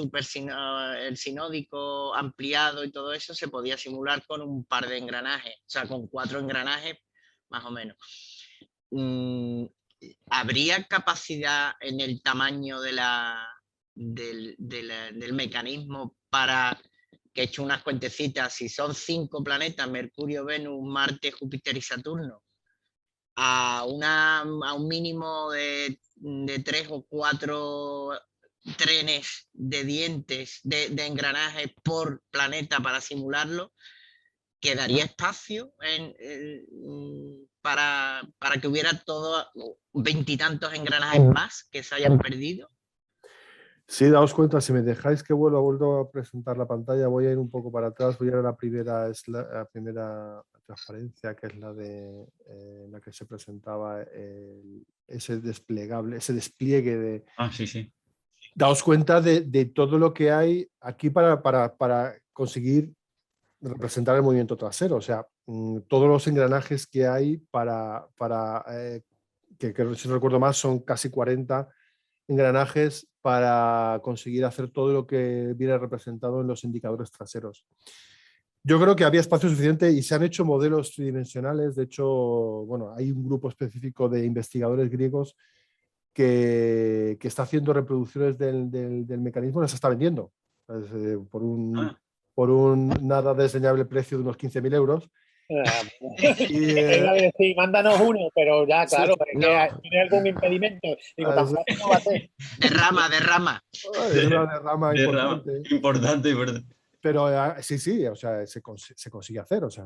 Speaker 3: el sinódico ampliado y todo eso se podía simular con un par de engranajes, o sea, con 4 engranajes más o menos. ¿Habría capacidad en el tamaño del mecanismo para que he hecho unas cuentecitas? Si son 5 planetas, Mercurio, Venus, Marte, Júpiter y Saturno, a un mínimo de 3 o 4 trenes de dientes, de engranajes por planeta para simularlo, ¿quedaría espacio para que hubiera todo 20 y tantos engranajes más que se hayan perdido?
Speaker 2: Sí, daos cuenta, si me dejáis que vuelvo a presentar la pantalla, voy a ir un poco para atrás, voy a ir a la primera transparencia, que es la de la que se presentaba ese despliegue de...
Speaker 4: Sí.
Speaker 2: Daos cuenta de todo lo que hay aquí para conseguir representar el movimiento trasero, o sea, todos los engranajes que hay que si no recuerdo más son casi 40 engranajes para conseguir hacer todo lo que viene representado en los indicadores traseros. Yo creo que había espacio suficiente y se han hecho modelos tridimensionales. De hecho, bueno, hay un grupo específico de investigadores griegos que está haciendo reproducciones del mecanismo y las está vendiendo por un nada desdeñable precio de unos 15.000 euros.
Speaker 1: Sí, mándanos uno, pero ya, claro,
Speaker 3: sí,
Speaker 1: ¿tiene algún impedimento? Digo, tan fácil no va a ser.
Speaker 3: Derrama.
Speaker 2: Es una derrama importante.
Speaker 4: Importante.
Speaker 2: Pero sí, o sea, se consigue hacer, o sea,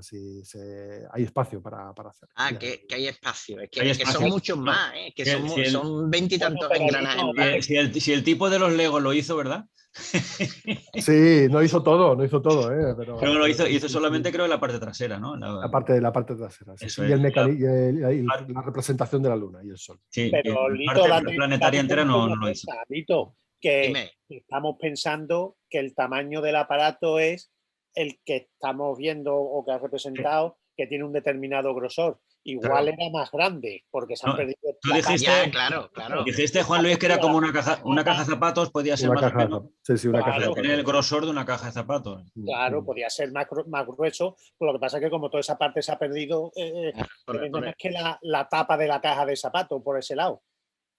Speaker 2: hay espacio para hacer.
Speaker 3: Que hay espacio, es
Speaker 4: Hay
Speaker 3: que
Speaker 4: espacio.
Speaker 3: son muchos más, que son 20 y tantos engranajes más.
Speaker 4: Si el tipo de los Legos lo hizo, ¿verdad?
Speaker 2: Sí, no hizo todo, pero
Speaker 4: No, lo hizo solamente creo la parte trasera, ¿no?
Speaker 2: la parte trasera. Sí,
Speaker 4: Eso
Speaker 2: y
Speaker 4: es.
Speaker 2: la representación de la luna y el sol.
Speaker 4: Sí,
Speaker 1: Pero
Speaker 4: la
Speaker 1: Lito,
Speaker 4: parte planetaria entera no lo hizo.
Speaker 1: Lito, que
Speaker 3: Dime.
Speaker 1: estamos pensando que el tamaño del aparato es el que estamos viendo o que ha representado, que tiene un determinado grosor. Igual era más grande, porque se han perdido.
Speaker 4: Tú dijiste,
Speaker 3: Ya, claro.
Speaker 4: Dijiste, Juan Luis, que era como una caja de zapatos, podía ser
Speaker 2: Una
Speaker 4: más
Speaker 2: caja,
Speaker 4: o menos.
Speaker 2: sí, una caja de zapatos.
Speaker 4: Tiene el grosor de una caja de zapatos.
Speaker 1: Claro, podía ser más grueso, pero lo que pasa es que como toda esa parte se ha perdido, más que la tapa de la caja de zapatos por ese lado.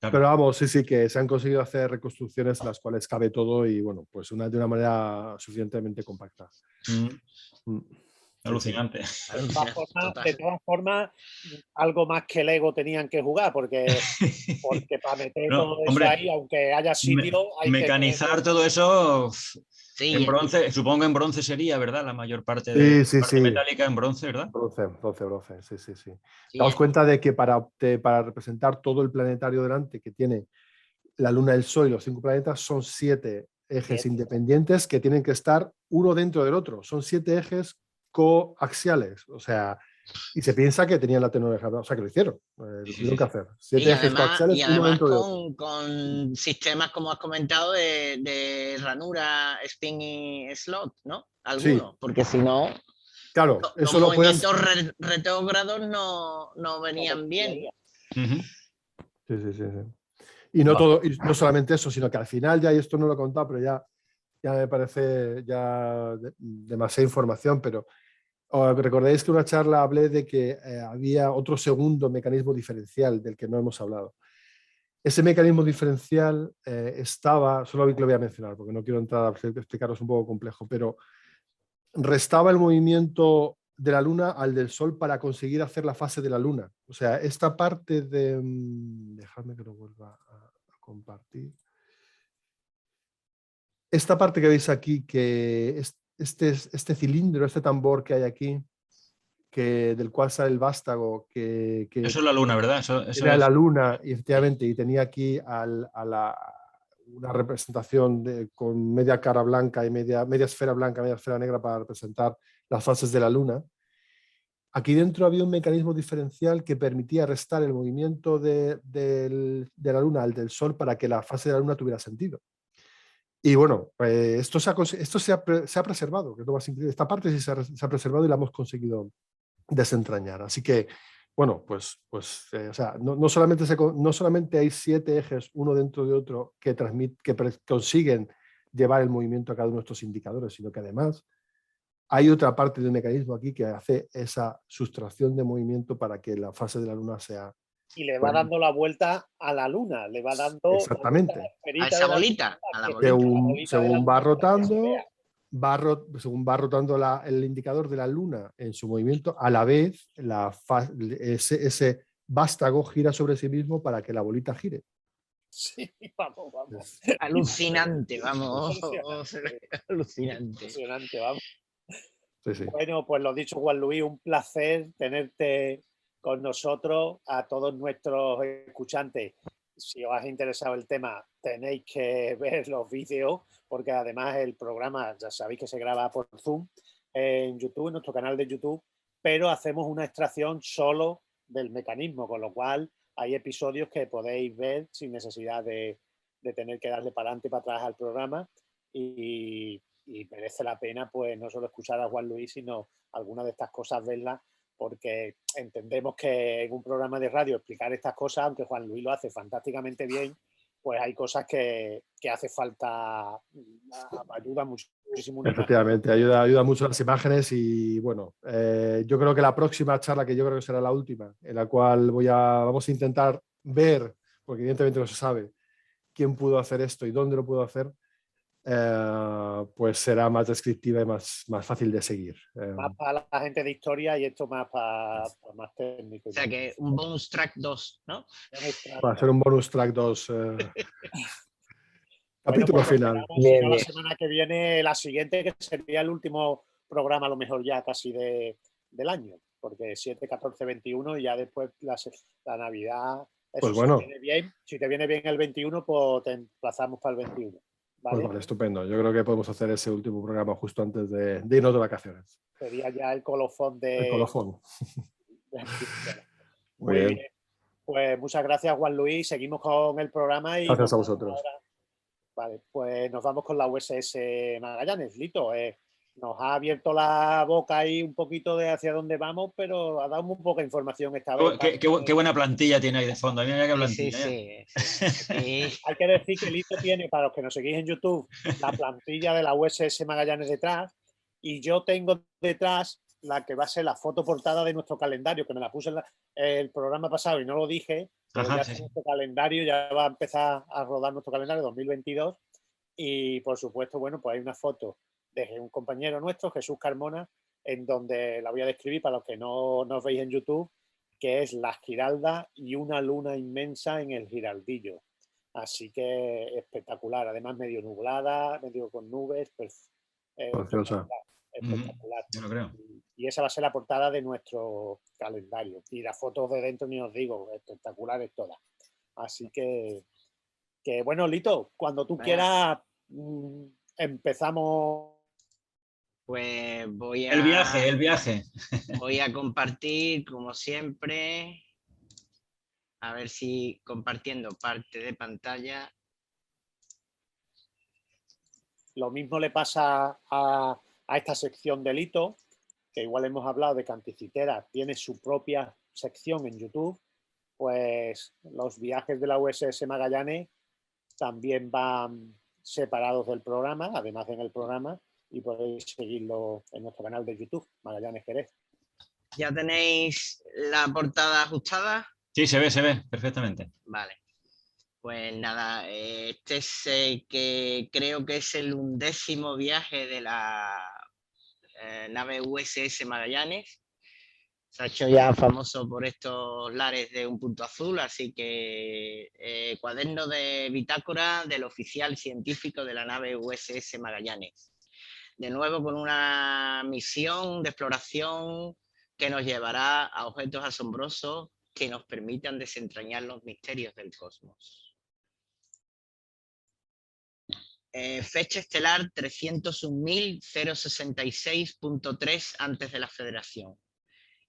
Speaker 4: Claro.
Speaker 2: Pero vamos, sí, que se han conseguido hacer reconstrucciones en las cuales cabe todo y bueno, pues de una manera suficientemente compacta.
Speaker 4: Alucinante.
Speaker 1: De todas formas, algo más que Lego tenían que jugar, porque para meter todo eso ahí, aunque haya sitio, hay
Speaker 4: mecanizar todo eso.
Speaker 3: Sí,
Speaker 4: en bronce, supongo que en bronce sería, ¿verdad? La mayor parte de la parte metálica en bronce, ¿verdad?
Speaker 2: Bronce, sí. Daos cuenta de que para representar todo el planetario delante que tiene la Luna, el Sol y los 5 planetas, son 7 ejes independientes que tienen que estar uno dentro del otro. Son 7 ejes coaxiales, o sea, y se piensa que tenían la tecnología, o sea, que lo hicieron, lo tuvieron que hacer. 7 ejes coaxiales, uno dentro del otro.
Speaker 3: Con sistemas, como has comentado, de ranura, spin y slot, ¿no? Algunos, porque si no,
Speaker 2: claro,
Speaker 3: los movimientos retrógrados no venían bien.
Speaker 2: Sí. Y no solamente eso, sino que al final, ya, y esto no lo he contado, pero ya me parece ya demasiada información, pero recordáis que en una charla hablé de que había otro segundo mecanismo diferencial del que no hemos hablado. Ese mecanismo diferencial solo lo voy a mencionar porque no quiero entrar a explicaros un poco complejo, pero restaba el movimiento de la Luna al del Sol para conseguir hacer la fase de la Luna. O sea, esta parte de... Dejadme que lo vuelva a compartir. Esta parte que veis aquí, que este cilindro, este tambor que hay aquí, del cual sale el vástago, que
Speaker 4: eso es la Luna, ¿verdad? Eso
Speaker 2: era la Luna, y efectivamente, y tenía aquí una representación con media cara blanca y media esfera blanca, media esfera negra para representar las fases de la Luna. Aquí dentro había un mecanismo diferencial que permitía restar el movimiento de la Luna al del Sol para que la fase de la Luna tuviera sentido. Y bueno, esto se ha preservado, que es lo más increíble. Esta parte sí se ha preservado y la hemos conseguido desentrañar. Así que, bueno, pues o sea, no solamente hay 7 ejes uno dentro de otro que consiguen llevar el movimiento a cada uno de estos indicadores, sino que además hay otra parte del mecanismo aquí que hace esa sustracción de movimiento para que la fase de la Luna sea...
Speaker 1: Y le va dando la vuelta a la Luna, le va dando...
Speaker 2: Exactamente.
Speaker 3: A esa bolita.
Speaker 2: Según va rotando... según va rotando el indicador de la Luna en su movimiento, a la vez ese vástago gira sobre sí mismo para que la bolita gire.
Speaker 1: Sí, vamos.
Speaker 3: Alucinante, vamos. Alucinante.
Speaker 1: Impresionante, vamos.
Speaker 2: Sí.
Speaker 1: Bueno, pues lo dicho, Juan Luis, un placer tenerte con nosotros, a todos nuestros escuchantes. Si os ha interesado el tema, tenéis que ver los vídeos, porque además el programa, ya sabéis que se graba por Zoom en YouTube, en nuestro canal de YouTube, pero hacemos una extracción solo del mecanismo, con lo cual hay episodios que podéis ver sin necesidad de tener que darle para adelante y para atrás al programa, y merece la pena pues no solo escuchar a Juan Luis, sino algunas de estas cosas verlas, porque entendemos que en un programa de radio explicar estas cosas, aunque Juan Luis lo hace fantásticamente bien, pues hay cosas que hace falta, ayuda muchísimo.
Speaker 2: Efectivamente, ayuda mucho las imágenes y bueno, yo creo que la próxima charla, que yo creo que será la última, en la cual vamos a intentar ver, porque evidentemente no se sabe quién pudo hacer esto y dónde lo pudo hacer, pues será más descriptiva y más fácil de seguir.
Speaker 1: Más para la gente de historia y esto más para más técnico.
Speaker 3: O sea que un bonus track 2, ¿no?
Speaker 2: Va a ser un bonus track 2. Capítulo
Speaker 1: pues
Speaker 2: final.
Speaker 1: esperamos, si no, la semana que viene, la siguiente, que sería el último programa, a lo mejor ya casi del año, porque 7, 14, 21 y ya después la Navidad. Eso,
Speaker 2: Pues bueno.
Speaker 1: Si te viene bien el 21, pues te emplazamos para el 21. ¿Vale?
Speaker 2: Pues vale, estupendo. Yo creo que podemos hacer ese último programa justo antes de irnos de vacaciones.
Speaker 1: Sería ya el colofón de...
Speaker 2: El colofón.
Speaker 1: Muy bien. Pues muchas gracias, Juan Luis. Seguimos con el programa. Y
Speaker 2: gracias a vosotros.
Speaker 1: Ahora... Vale, pues nos vamos con la USS Magallanes. Lito, nos ha abierto la boca ahí un poquito de hacia dónde vamos, pero ha dado muy poca información esta vez.
Speaker 4: Qué buena plantilla tiene ahí de fondo. A mí me plantilla.
Speaker 3: Sí.
Speaker 1: Hay que decir que Lito tiene, para los que nos seguís en YouTube, la plantilla de la USS Magallanes detrás, y yo tengo detrás la que va a ser la foto portada de nuestro calendario, que me la puse en el programa pasado y no lo dije, pero ya está nuestro calendario, ya va a empezar a rodar nuestro calendario 2022, y por supuesto, bueno, pues hay una foto de un compañero nuestro, Jesús Carmona, en donde la voy a describir para los que no nos veis en YouTube, que es la Giralda y una luna inmensa en el Giraldillo. Así que espectacular, además medio nublada, medio con nubes, espectacular.
Speaker 4: Yo lo creo.
Speaker 1: Y esa va a ser la portada de nuestro calendario. Y las fotos de dentro, ni os digo, espectaculares todas. Así que bueno, Lito, cuando tú quieras, empezamos.
Speaker 3: Pues voy a...
Speaker 4: El viaje.
Speaker 3: Voy a compartir, como siempre, a ver si compartiendo parte de pantalla.
Speaker 1: Lo mismo le pasa a esta sección de Lito, que igual hemos hablado de que Anticitera tiene su propia sección en YouTube, pues los viajes de la USS Magallanes también van separados del programa, además en el programa, y podéis seguirlo en nuestro canal de YouTube, Magallanes Jerez.
Speaker 3: ¿Ya tenéis la portada ajustada?
Speaker 4: Sí, se ve perfectamente.
Speaker 3: Vale. Pues nada, este es que creo que es el 11º viaje de la nave USS Magallanes. Se ha hecho ya famoso por estos lares de un punto azul, así que cuaderno de bitácora del oficial científico de la nave USS Magallanes. De nuevo con una misión de exploración que nos llevará a objetos asombrosos que nos permitan desentrañar los misterios del cosmos. Fecha estelar 301.066.3 antes de la Federación.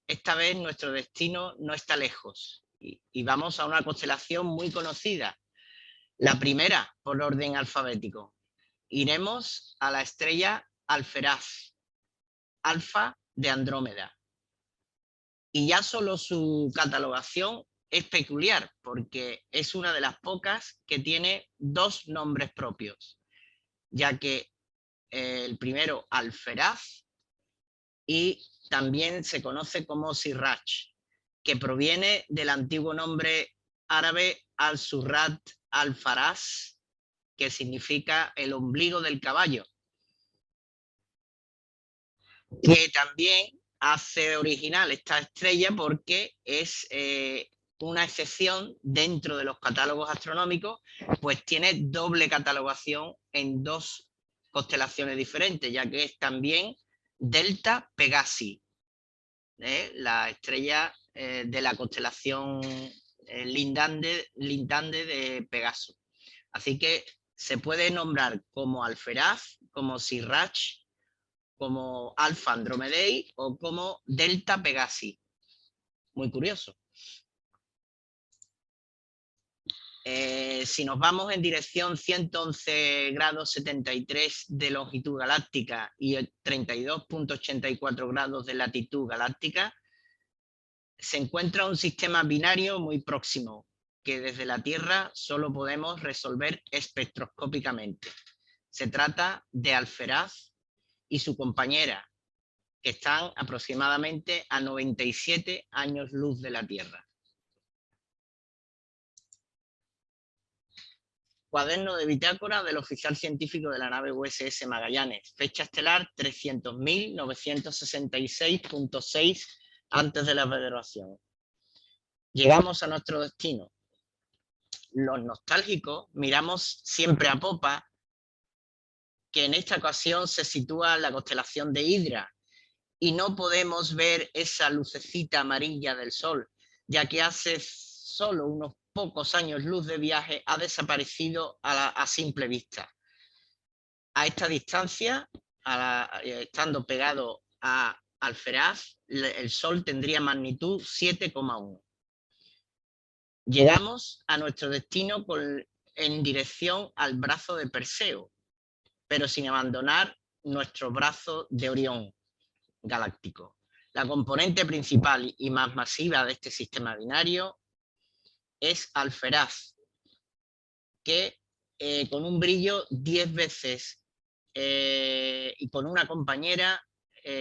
Speaker 3: Esta vez nuestro destino no está lejos y vamos a una constelación muy conocida. La primera por orden alfabético. Iremos a la estrella Alferaz, Alfa de Andrómeda. Y ya solo su catalogación es peculiar porque es una de las pocas que tiene 2 nombres propios, ya que el primero Alferaz y también se conoce como Sirrach, que proviene del antiguo nombre árabe Al-Surrat Al-Faraz, que significa el ombligo del caballo, que también hace original esta estrella porque es una excepción dentro de los catálogos astronómicos, pues tiene doble catalogación en 2 constelaciones diferentes, ya que es también Delta Pegasi, la estrella de la constelación lindante de Pegaso. Así que se puede nombrar como Alferaz, como Sirrach, como Alfa Andromedae o como Delta Pegasi. Muy curioso. Si nos vamos en dirección 111 grados 73 de longitud galáctica y 32.84 grados de latitud galáctica, se encuentra un sistema binario muy próximo que desde la Tierra solo podemos resolver espectroscópicamente. Se trata de Alferaz y su compañera, que están aproximadamente a 97 años luz de la Tierra. Cuaderno de bitácora del oficial científico de la nave USS Magallanes. Fecha estelar 300.966.6 antes de la Federación. Llegamos a nuestro destino. los nostálgicos miramos siempre a popa, que en esta ocasión se sitúa la constelación de Hidra, y no podemos ver esa lucecita amarilla del Sol, ya que hace solo unos pocos años luz de viaje ha desaparecido a simple vista. A esta distancia, estando pegado a Alferaz, el Sol tendría magnitud 7,1. Llegamos a nuestro destino en dirección al brazo de Perseo, pero sin abandonar nuestro brazo de Orión galáctico. La componente principal y más masiva de este sistema binario es Alferaz, que con un brillo 10 veces y con una compañera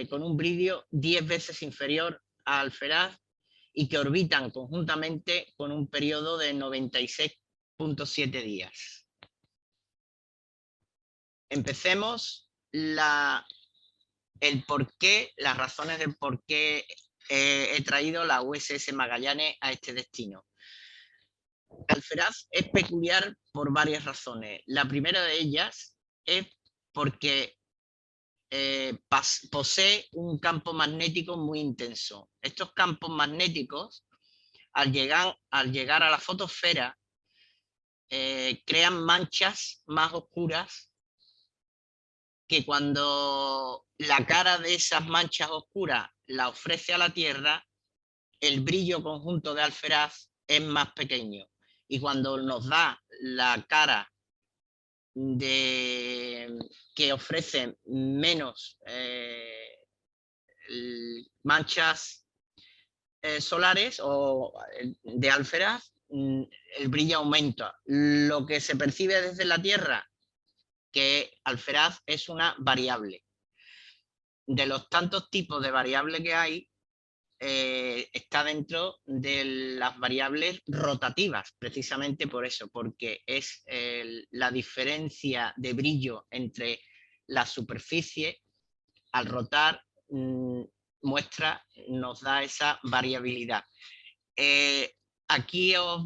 Speaker 3: con un brillo 10 veces inferior a Alferaz, y que orbitan conjuntamente con un periodo de 96,7 días. Empecemos el porqué, las razones del por qué he traído la USS Magallanes a este destino. Alferaz es peculiar por varias razones. La primera de ellas es porque posee un campo magnético muy intenso. Estos campos magnéticos, al llegar a la fotosfera, crean manchas más oscuras, que cuando la cara de esas manchas oscuras la ofrece a la Tierra, el brillo conjunto de Alferaz es más pequeño. Y cuando nos da la cara que ofrece menos manchas solares o de Alferaz, el brillo aumenta. Lo que se percibe desde la Tierra, que Alferaz es una variable. De los tantos tipos de variables que hay, está dentro de las variables rotativas, precisamente por eso, porque es la diferencia de brillo entre la superficie al rotar, nos da esa variabilidad. Aquí os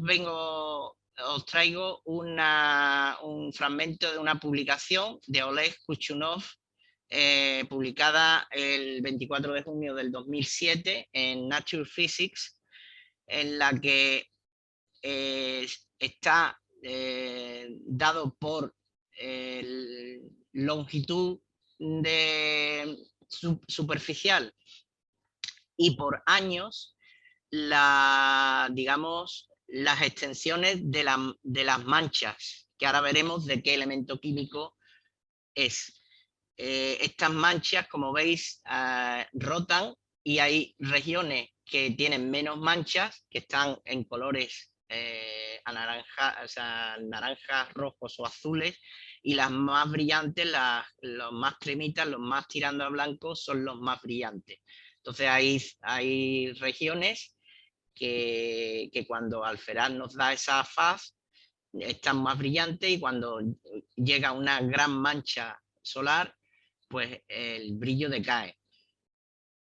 Speaker 3: traigo un fragmento de una publicación de Oleg Kuchunov, publicada el 24 de junio del 2007 en Nature Physics, en la que está dado por longitud superficial y por años digamos, las extensiones de las manchas, que ahora veremos de qué elemento químico es. Estas manchas, como veis, rotan, y hay regiones que tienen menos manchas, que están en colores naranjas, rojos o azules, y las más brillantes, los más cremitas, los más tirando a blanco, son los más brillantes. Entonces hay regiones que cuando Alferaz nos da esa faz están más brillantes, y cuando llega una gran mancha solar, pues el brillo decae.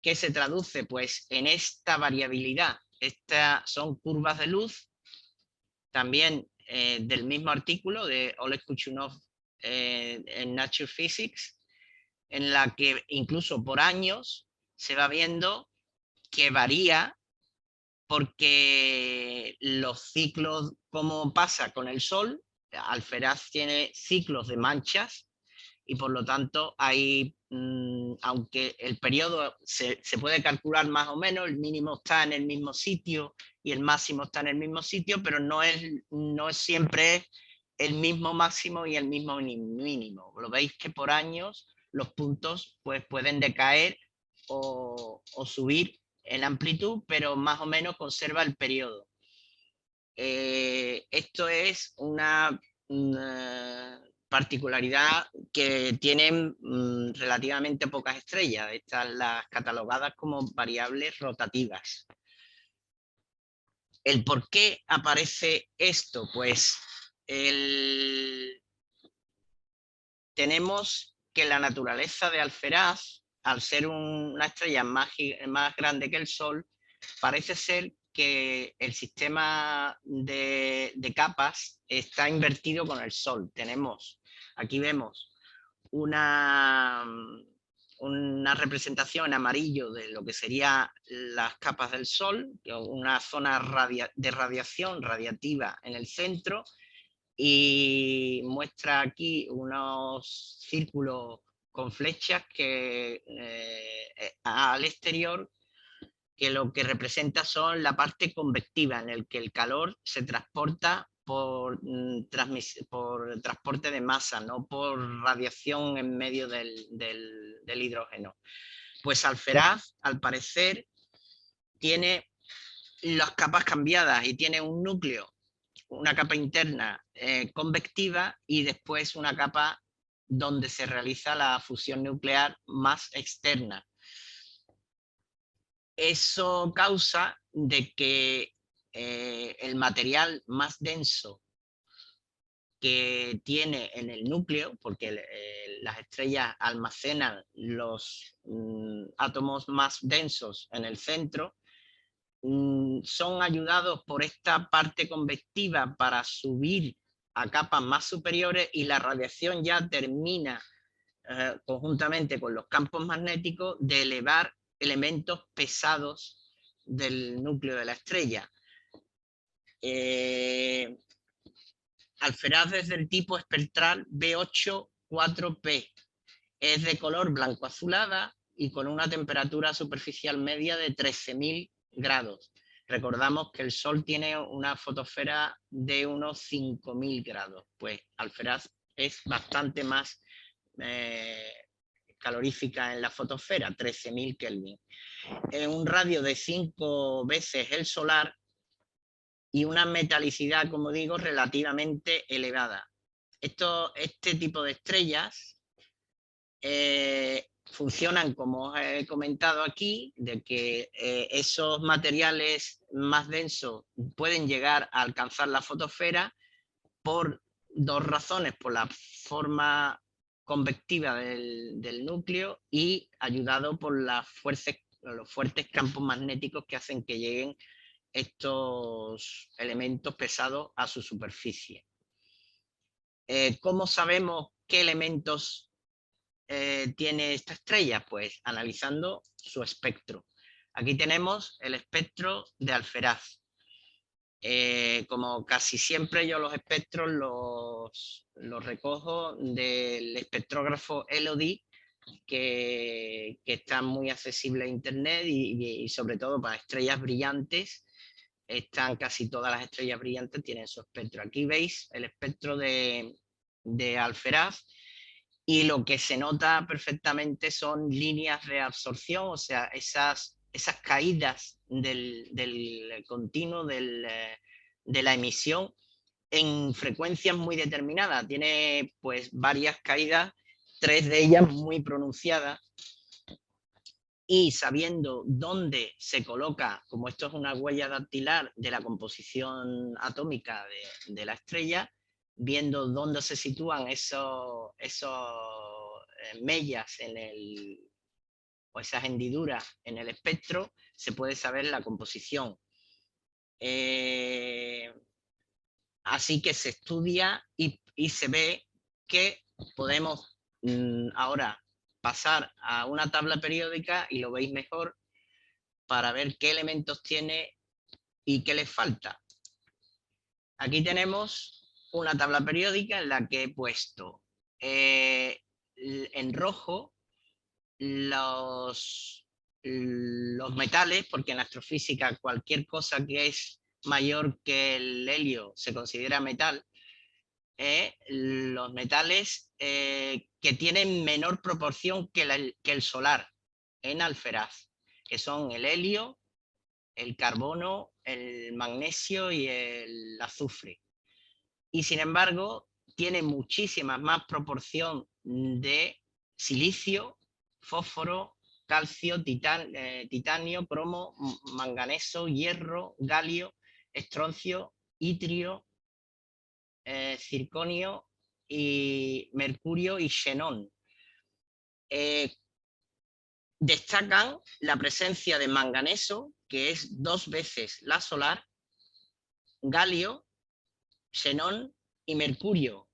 Speaker 3: ¿Qué se traduce? Pues en esta variabilidad. Estas son curvas de luz, también del mismo artículo de Oleg Kuchunov en Nature Physics, en la que incluso por años se va viendo que varía, porque los ciclos, como pasa con el Sol, Alferaz tiene ciclos de manchas, y por lo tanto hay, aunque el periodo se puede calcular más o menos, el mínimo está en el mismo sitio y el máximo está en el mismo sitio, pero no es siempre el mismo máximo y el mismo mínimo. Lo veis que por años los puntos pues pueden decaer o subir en amplitud, pero más o menos conserva el periodo. Esto es una particularidad que tienen relativamente pocas estrellas, estas las catalogadas como variables rotativas. ¿El por qué aparece esto? Pues tenemos que la naturaleza de Alferaz, al ser una estrella más grande que el Sol, parece ser que el sistema de capas está invertido con el Sol. Aquí vemos una representación en amarillo de lo que serían las capas del Sol, una zona de radiación radiativa en el centro, y muestra aquí unos círculos con flechas que al exterior, que lo que representa son la parte convectiva, en el que el calor se transporta por transporte de masa, no por radiación en medio del hidrógeno. Pues Alferaz, al parecer, tiene las capas cambiadas y tiene un núcleo, una capa interna convectiva, y después una capa donde se realiza la fusión nuclear más externa. Eso causa de que el material más denso que tiene en el núcleo, porque las estrellas almacenan los átomos más densos en el centro, son ayudados por esta parte convectiva para subir a capas más superiores, y la radiación ya termina conjuntamente con los campos magnéticos de elevar elementos pesados del núcleo de la estrella. Alferaz es del tipo espectral B8-4P. Es de color blanco azulada y con una temperatura superficial media de 13.000 grados. Recordamos que el Sol tiene una fotosfera de unos 5.000 grados. Pues Alferaz es bastante más calorífica en la fotosfera, 13.000 Kelvin. En un radio de 5 veces el solar y una metalicidad, como digo, relativamente elevada. Este tipo de estrellas funcionan, como os he comentado aquí, de que esos materiales más densos pueden llegar a alcanzar la fotosfera por dos razones: por la forma convectiva del núcleo y ayudado por los fuertes campos magnéticos que hacen que lleguen estos elementos pesados a su superficie. ¿Cómo sabemos qué elementos tiene esta estrella? Pues analizando su espectro. Aquí tenemos el espectro de Alferaz. Como casi siempre, yo los espectros los recojo del espectrógrafo Elodie, que está muy accesible a internet, y sobre todo para estrellas brillantes. Casi todas las estrellas brillantes tienen su espectro. Aquí veis el espectro de Alferaz, y lo que se nota perfectamente son líneas de absorción, o sea, esas caídas del continuo de la emisión en frecuencias muy determinadas. Tiene pues varias caídas, 3 de ellas muy pronunciadas, y sabiendo dónde se coloca, como esto es una huella dactilar de la composición atómica de la estrella, viendo dónde se sitúan esos mellas o esas hendiduras en el espectro, se puede saber la composición. Así que se estudia y se ve que podemos ahora pasar a una tabla periódica, y lo veis mejor, para ver qué elementos tiene y qué les falta. Aquí tenemos una tabla periódica en la que he puesto en rojo los metales, porque en astrofísica cualquier cosa que es mayor que el helio se considera metal. Los metales que tienen menor proporción que el solar en Alferaz, que son el helio, el carbono, el magnesio y el azufre. Y sin embargo, tiene muchísima más proporción de silicio, fósforo, calcio, titanio, cromo, manganeso, hierro, galio, estroncio, itrio, circonio, y mercurio y xenón. destacan la presencia de manganeso, que es 2 veces la solar, galio, xenón y mercurio.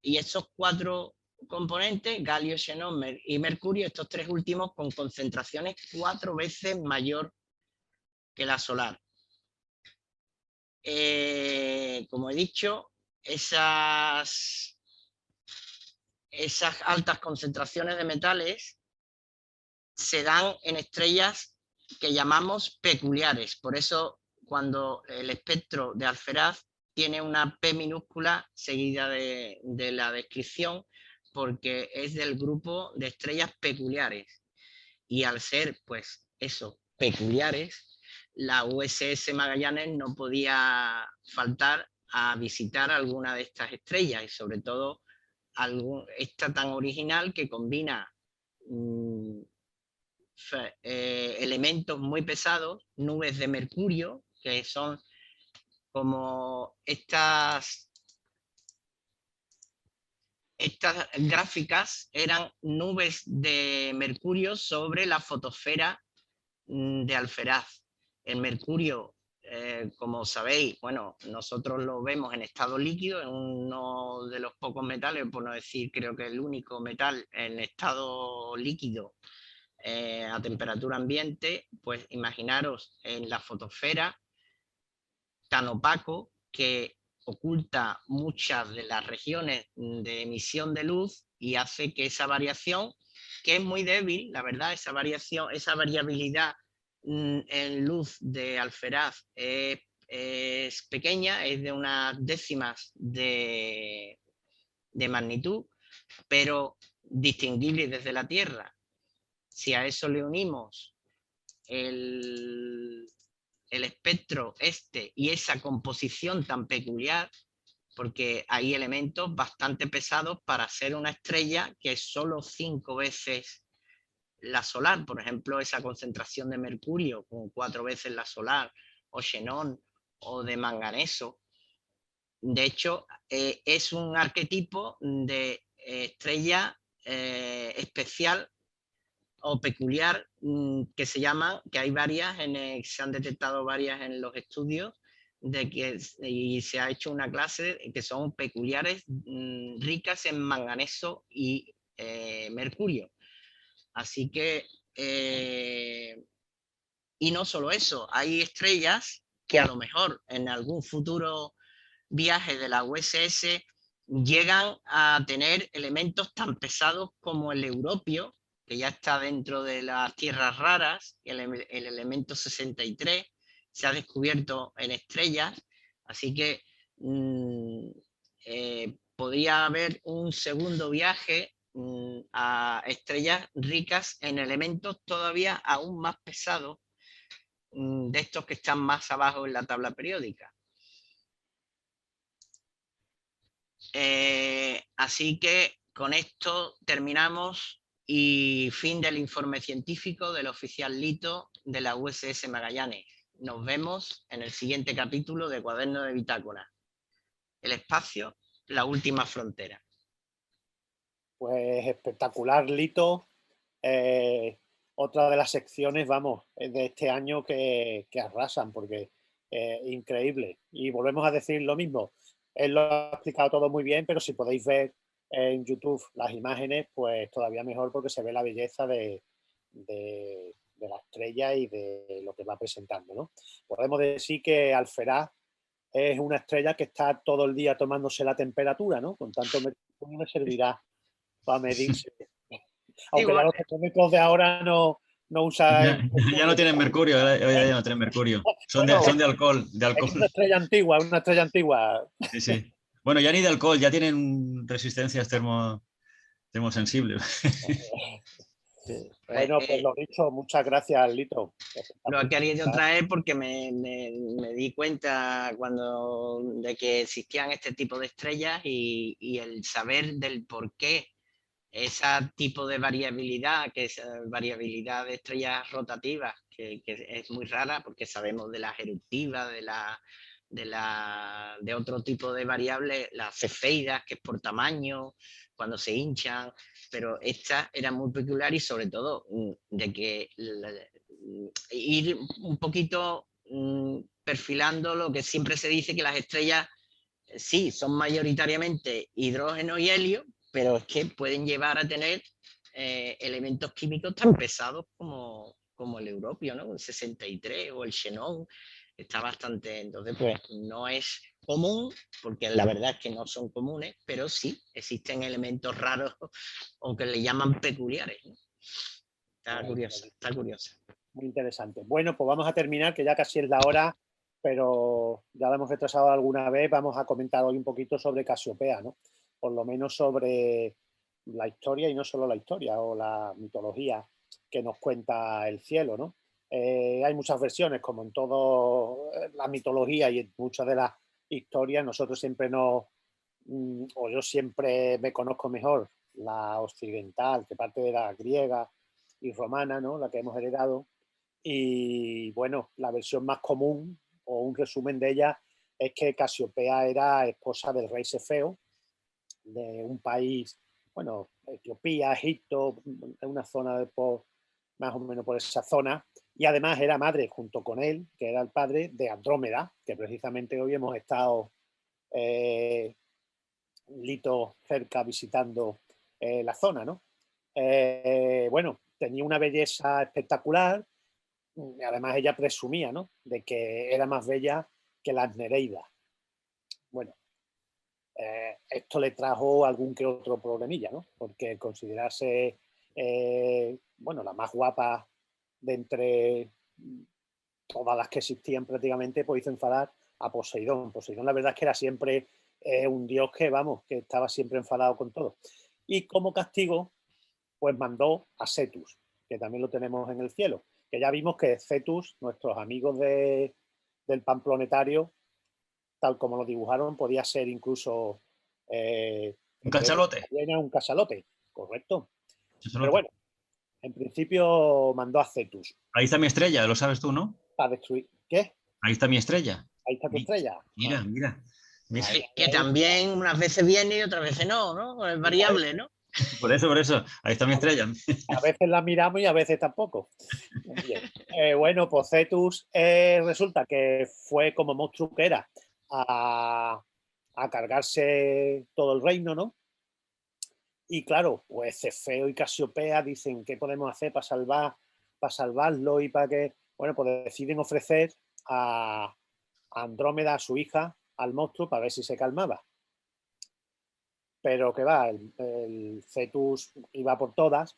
Speaker 3: Y estos 4 componentes, galio, xenón y mercurio, estos 3 últimos con concentraciones 4 veces mayor que la solar. Como he dicho, esas altas concentraciones de metales se dan en estrellas que llamamos peculiares. Por eso, cuando el espectro de Alferaz tiene una P minúscula seguida de la descripción, porque es del grupo de estrellas peculiares. Y al ser, pues, eso, peculiares, la USS Magallanes no podía faltar a visitar alguna de estas estrellas, y sobre todo esta tan original que combina elementos muy pesados, nubes de mercurio, que son como estas gráficas eran nubes de mercurio sobre la fotosfera de Alferaz. El mercurio, como sabéis, bueno, nosotros lo vemos en estado líquido, es uno de los pocos metales, por no decir, creo que el único metal en estado líquido a temperatura ambiente. Pues imaginaros en la fotosfera tan opaco que oculta muchas de las regiones de emisión de luz y hace que esa variación, que es muy débil, la verdad, esa variabilidad en luz de Alferaz es pequeña, es de unas décimas de magnitud, pero distinguible desde la Tierra. Si a eso le unimos el espectro y esa composición tan peculiar, porque hay elementos bastante pesados para ser una estrella que es solo 5 veces la solar. Por ejemplo, esa concentración de mercurio con 4 veces la solar, o xenón, o de manganeso. De hecho, es un arquetipo de estrella especial o peculiar, que se llama, que hay varias, se han detectado varias en los estudios, y se ha hecho una clase que son peculiares, ricas en manganeso y mercurio. Así que, y no solo eso, hay estrellas que a lo mejor en algún futuro viaje de la USS llegan a tener elementos tan pesados como el europio, que ya está dentro de las tierras raras, el elemento 63 se ha descubierto en estrellas, así que podría haber un segundo viaje a estrellas ricas en elementos todavía aún más pesados, de estos que están más abajo en la tabla periódica. Así que con esto terminamos y fin del informe científico del oficial Lito de la USS Magallanes. Nos vemos en el siguiente capítulo de Cuaderno de Bitácora. El espacio, la última frontera.
Speaker 1: Pues espectacular, Lito. Otra de las secciones, vamos, de este año que arrasan, porque increíble. Y volvemos a decir lo mismo. Él lo ha explicado todo muy bien, pero si podéis ver en YouTube las imágenes, pues todavía mejor, porque se ve la belleza de la estrella y de lo que va presentando, ¿no? Podemos decir que Alferaz es una estrella que está todo el día tomándose la temperatura, ¿no? Con tanto mercurio le servirá para medirse. Aunque ya los termómetros de ahora no usan...
Speaker 4: Ya no tienen mercurio, ya no tienen mercurio. Son de alcohol.
Speaker 1: Es una estrella antigua.
Speaker 4: Sí, sí. Bueno, ya ni de alcohol, ya tienen resistencias termosensibles.
Speaker 1: Sí. Bueno, pues lo dicho, muchas gracias, Lito.
Speaker 3: Lo he querido traer porque me di cuenta de que existían este tipo de estrellas, y el saber del por qué ese tipo de variabilidad, que es variabilidad de estrellas rotativas, que es muy rara, porque sabemos de las eruptivas, de las de otro tipo de variables, las cefeidas, que es por tamaño, cuando se hinchan, pero esta era muy peculiar y sobre todo de que ir un poquito perfilando lo que siempre se dice, que las estrellas sí son mayoritariamente hidrógeno y helio, pero es que pueden llevar a tener elementos químicos tan pesados como el europio, ¿no? El 63 o el xenón, está bastante, entonces pues no es común, porque la verdad es que no son comunes, pero sí existen elementos raros, aunque le llaman peculiares, ¿no? Está curioso, está curioso.
Speaker 1: Muy interesante. Bueno, pues vamos a terminar, que ya casi es la hora, pero ya lo hemos retrasado alguna vez. Vamos a comentar hoy un poquito sobre Casiopea, ¿no? Por lo menos sobre la historia y no solo la historia o la mitología que nos cuenta el cielo, ¿no? Hay muchas versiones, como en toda la mitología y en muchas de las historias. Nosotros siempre o yo siempre me conozco mejor la occidental, que parte de la griega y romana, ¿no? La que hemos heredado. Y bueno, la versión más común o un resumen de ella es que Casiopea era esposa del rey Cefeo de un país, bueno, Etiopía, Egipto, una zona más o menos por esa zona, y además era madre junto con él, que era el padre de Andrómeda, que precisamente hoy hemos estado Lito cerca visitando la zona, ¿no? Bueno, tenía una belleza espectacular. Además ella presumía, ¿no?, de que era más bella que las Nereidas. Bueno, esto le trajo algún que otro problemilla, ¿no? Porque considerarse, bueno, la más guapa de entre todas las que existían prácticamente, pues hizo enfadar a Poseidón. Poseidón, la verdad es que era siempre un dios que, vamos, que estaba siempre enfadado con todo. Y como castigo, pues mandó a Cetus, que también lo tenemos en el cielo, que ya vimos que Cetus, nuestros amigos del Pamplonetario, tal como lo dibujaron, podía ser incluso
Speaker 4: un cachalote.
Speaker 1: Un cachalote, correcto.
Speaker 4: Cachalote.
Speaker 1: Pero bueno, en principio mandó a Cetus.
Speaker 4: Ahí está mi estrella, lo sabes tú, ¿no?
Speaker 1: Para destruir. ¿Qué?
Speaker 4: Ahí está mi estrella.
Speaker 1: Ahí está tu estrella.
Speaker 4: Mira, mira. mira.
Speaker 3: Que también unas veces viene y otras veces no, ¿no? Es variable, ¿no?
Speaker 4: Por eso. Ahí está mi estrella.
Speaker 1: A veces la miramos y a veces tampoco. Bien. Bueno, pues Cetus resulta que fue como monstruo que era a cargarse todo el reino, ¿no? Y claro, pues Cefeo y Casiopea dicen, ¿qué podemos hacer para salvarlo y para que? Bueno, pues deciden ofrecer a Andrómeda, a su hija, al monstruo para ver si se calmaba. Pero que va, el Cetus iba por todas.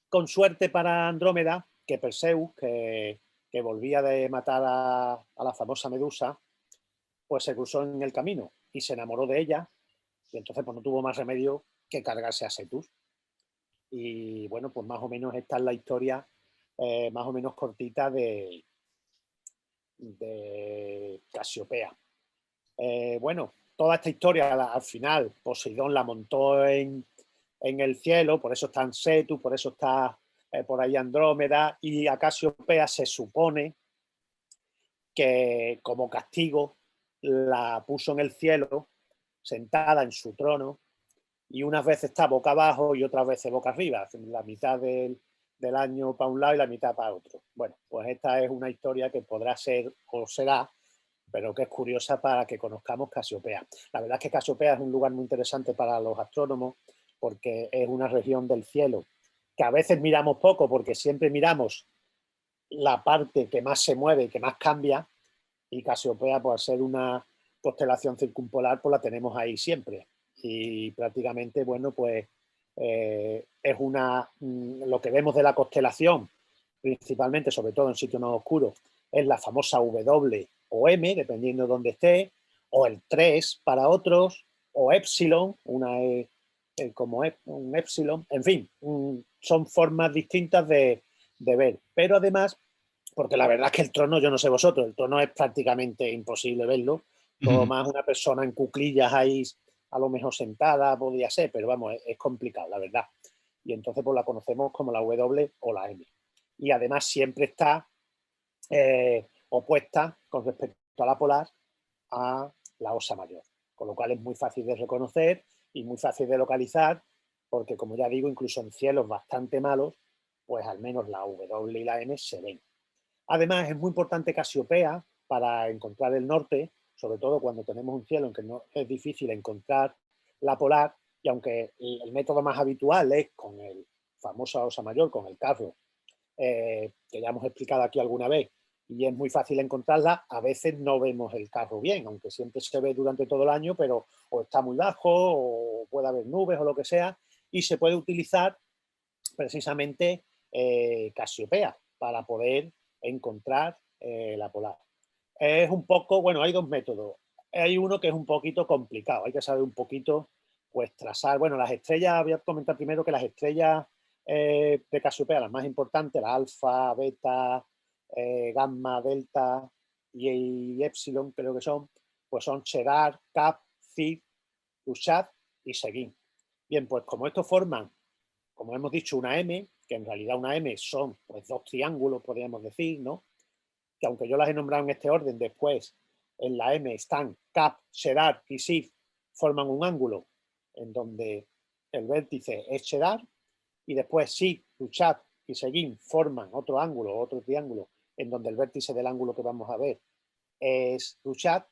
Speaker 1: Con suerte para Andrómeda, que Perseus, que volvía de matar a la famosa Medusa, pues se cruzó en el camino y se enamoró de ella, y entonces pues no tuvo más remedio que cargarse a Cetus. Y bueno, pues más o menos esta es la historia más o menos cortita de Casiopea. Bueno, toda esta historia al final Poseidón la montó en el cielo, por eso está en Cetus, por eso está por ahí Andrómeda, y a Casiopea se supone que como castigo la puso en el cielo, sentada en su trono, y unas veces está boca abajo y otras veces boca arriba, la mitad del año para un lado y la mitad para otro. Bueno, pues esta es una historia que podrá ser o será, pero que es curiosa para que conozcamos Casiopea. La verdad es que Casiopea es un lugar muy interesante para los astrónomos porque es una región del cielo que a veces miramos poco porque siempre miramos la parte que más se mueve y que más cambia, y Casiopea, por ser una constelación circumpolar, pues la tenemos ahí siempre. Y prácticamente, bueno, pues es lo que vemos de la constelación, principalmente, sobre todo en sitios más oscuros, es la famosa W o M, dependiendo de dónde esté, o el 3 para otros, o Epsilon, una es como un Epsilon, en fin, son formas distintas de ver. Pero además, porque la verdad es que el trono, yo no sé vosotros, el trono es prácticamente imposible verlo, todo más una persona en cuclillas ahí, a lo mejor sentada, podría ser, pero vamos, es complicado, la verdad. Y entonces pues la conocemos como la W o la M. Y además siempre está opuesta con respecto a la polar a la Osa Mayor, con lo cual es muy fácil de reconocer y muy fácil de localizar, porque como ya digo, incluso en cielos bastante malos, pues al menos la W y la M se ven. Además, es muy importante Casiopea para encontrar el norte, sobre todo cuando tenemos un cielo en que no es difícil encontrar la polar, y aunque el método más habitual es con el famoso Osa Mayor, con el carro, que ya hemos explicado aquí alguna vez, y es muy fácil encontrarla, a veces no vemos el carro bien, aunque siempre se ve durante todo el año, pero o está muy bajo, o puede haber nubes o lo que sea, y se puede utilizar precisamente Casiopea para poder encontrar la polar. Es un poco, bueno, hay dos métodos. Hay uno que es un poquito complicado, hay que saber un poquito, pues trazar, bueno, las estrellas, voy a comentar primero que las estrellas de Casiopea, las más importantes, la alfa, beta, gamma, delta y epsilon, creo que son, pues son Cedar, Cap, Cid, Urchat y Seguin. Bien, pues como estos forman, como hemos dicho, una M, que en realidad una M son pues dos triángulos, podríamos decir, ¿no? Que aunque yo las he nombrado en este orden, después en la M están Cap, Cedar y Cid, forman un ángulo en donde el vértice es Cedar, y después Cid, Urchat y Seguin forman otro ángulo, otro triángulo, en donde el vértice del ángulo que vamos a ver es Urchat.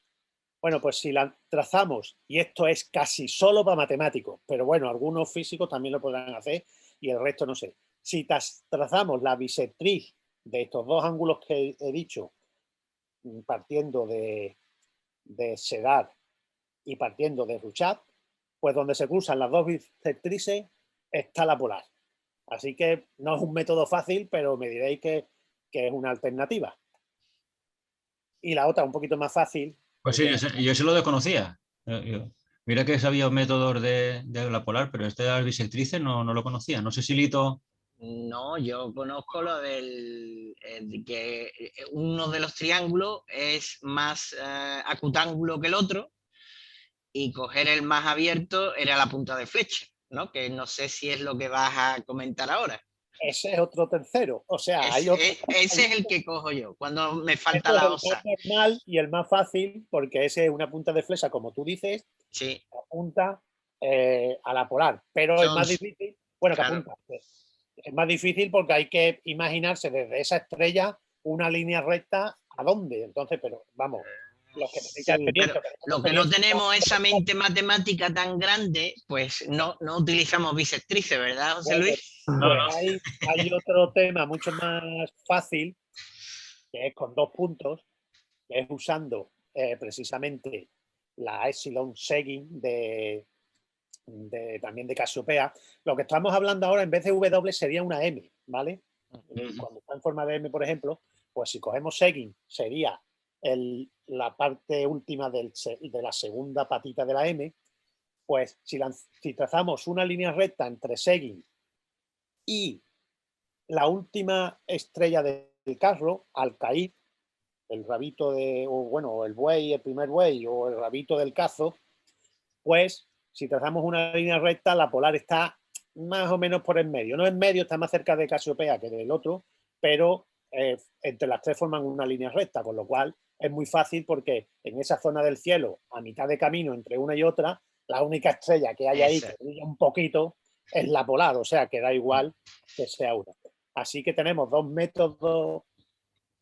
Speaker 1: Bueno, pues si la trazamos, y esto es casi solo para matemáticos, pero bueno, algunos físicos también lo podrán hacer y el resto no sé. Si trazamos la bisectriz de estos dos ángulos que he dicho, partiendo de Cedar y partiendo de Urchat, pues donde se cruzan las dos bisectrices está la polar. Así que no es un método fácil, pero me diréis que es una alternativa. Y la otra, un poquito más fácil.
Speaker 4: Pues sí, yo se lo desconocía. Mira que sabía métodos de la polar, pero este de las bisectrices no lo conocía. No sé si Lito.
Speaker 3: No, yo conozco lo de que uno de los triángulos es más acutángulo que el otro, y coger el más abierto era la punta de flecha, ¿no? Que no sé si es lo que vas a comentar ahora.
Speaker 1: Ese es otro tercero. O sea, hay otro.
Speaker 3: Ese es el que cojo yo, cuando me falta
Speaker 1: Este es
Speaker 3: la
Speaker 1: el
Speaker 3: osa.
Speaker 1: más normal y el más fácil, porque ese es una punta de flecha, como tú dices,
Speaker 3: Sí,
Speaker 1: que apunta a la polar. Pero es
Speaker 3: son,
Speaker 1: más difícil, bueno, que
Speaker 3: claro.
Speaker 1: apunta. Es más difícil porque hay que imaginarse desde esa estrella una línea recta a dónde. Entonces, pero vamos, los que tenéis
Speaker 3: Sí, pero
Speaker 1: experiencia,
Speaker 3: lo que no tenemos esa mente matemática tan grande, pues no utilizamos bisectrices, ¿verdad, José
Speaker 1: bueno,
Speaker 3: Luis?
Speaker 1: pues hay otro tema mucho más fácil, que es con dos puntos, que es usando precisamente la Epsilon Seguin también de Casiopea. Lo que estamos hablando ahora, en vez de W, sería una M, ¿vale? Cuando está en forma de M, por ejemplo, pues si cogemos Seguin, sería la parte última de la segunda patita de la M. Pues si trazamos una línea recta entre Seguin y la última estrella del carro, al caer el rabito el buey, el primer buey, o el rabito del cazo, pues si trazamos una línea recta, la polar está más o menos por en medio. No en medio, está más cerca de Casiopea que del otro, pero entre las tres forman una línea recta, con lo cual es muy fácil porque en esa zona del cielo, a mitad de camino entre una y otra, la única estrella que hay ahí que brilla un poquito es la polar, o sea que da igual que sea una. Así que tenemos dos métodos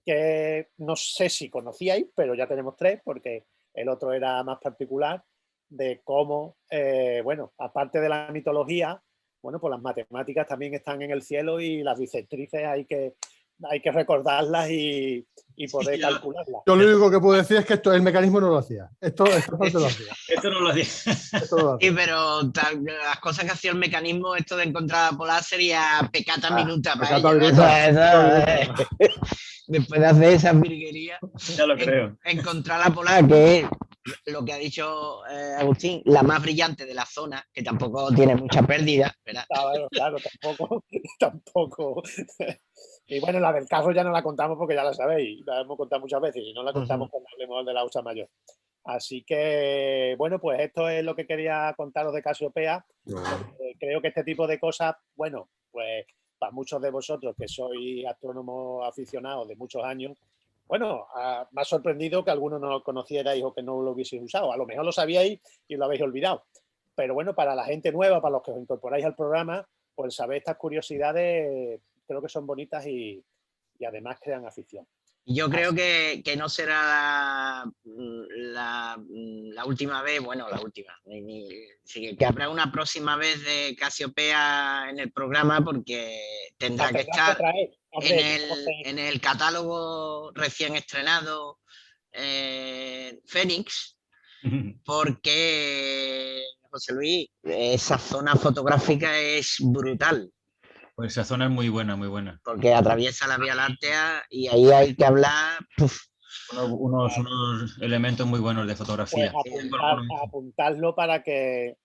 Speaker 1: que no sé si conocíais, pero ya tenemos tres porque el otro era más particular, de cómo, bueno, aparte de la mitología, bueno, pues las matemáticas también están en el cielo y las bisectrices hay que recordarlas y poder calcularlas.
Speaker 2: Yo lo único que puedo decir es que el mecanismo no lo hacía. Esto no lo hacía.
Speaker 4: Esto no lo hacía.
Speaker 2: Esto no lo hacía.
Speaker 3: Sí, pero las cosas que hacía el mecanismo, esto de encontrar la polar sería pecata minuta para
Speaker 2: Pecata
Speaker 3: ellos.
Speaker 2: minuta.
Speaker 3: Después de hacer esa virguería,
Speaker 4: Ya lo creo.
Speaker 3: encontrar la polar, que es lo que ha dicho Agustín, la más brillante de la zona, que tampoco tiene mucha pérdida, ¿verdad?
Speaker 1: Claro, tampoco. Y bueno, la del caso ya no la contamos porque ya la sabéis, la hemos contado muchas veces y no la contamos cuando hablemos de la Osa Mayor. Así que, bueno, pues esto es lo que quería contaros de Casiopea. Creo que este tipo de cosas, bueno, pues para muchos de vosotros que sois astrónomos aficionados de muchos años, Bueno, me ha sorprendido que algunos no lo conocierais o que no lo hubieseis usado. A lo mejor lo sabíais y lo habéis olvidado. Pero bueno, para la gente nueva, para los que os incorporáis al programa, pues saber estas curiosidades creo que son bonitas y además crean afición.
Speaker 3: Yo creo que no será la última vez, bueno, la última, que habrá una próxima vez de Casiopea en el programa porque tendrá que estar en el catálogo recién estrenado Fénix, porque, José Luis, esa zona fotográfica es brutal.
Speaker 4: Pues esa zona es muy buena, muy buena.
Speaker 3: Porque atraviesa la Vía Láctea y ahí hay que hablar.
Speaker 4: Unos elementos muy buenos de fotografía.
Speaker 1: Pues apuntadlo para que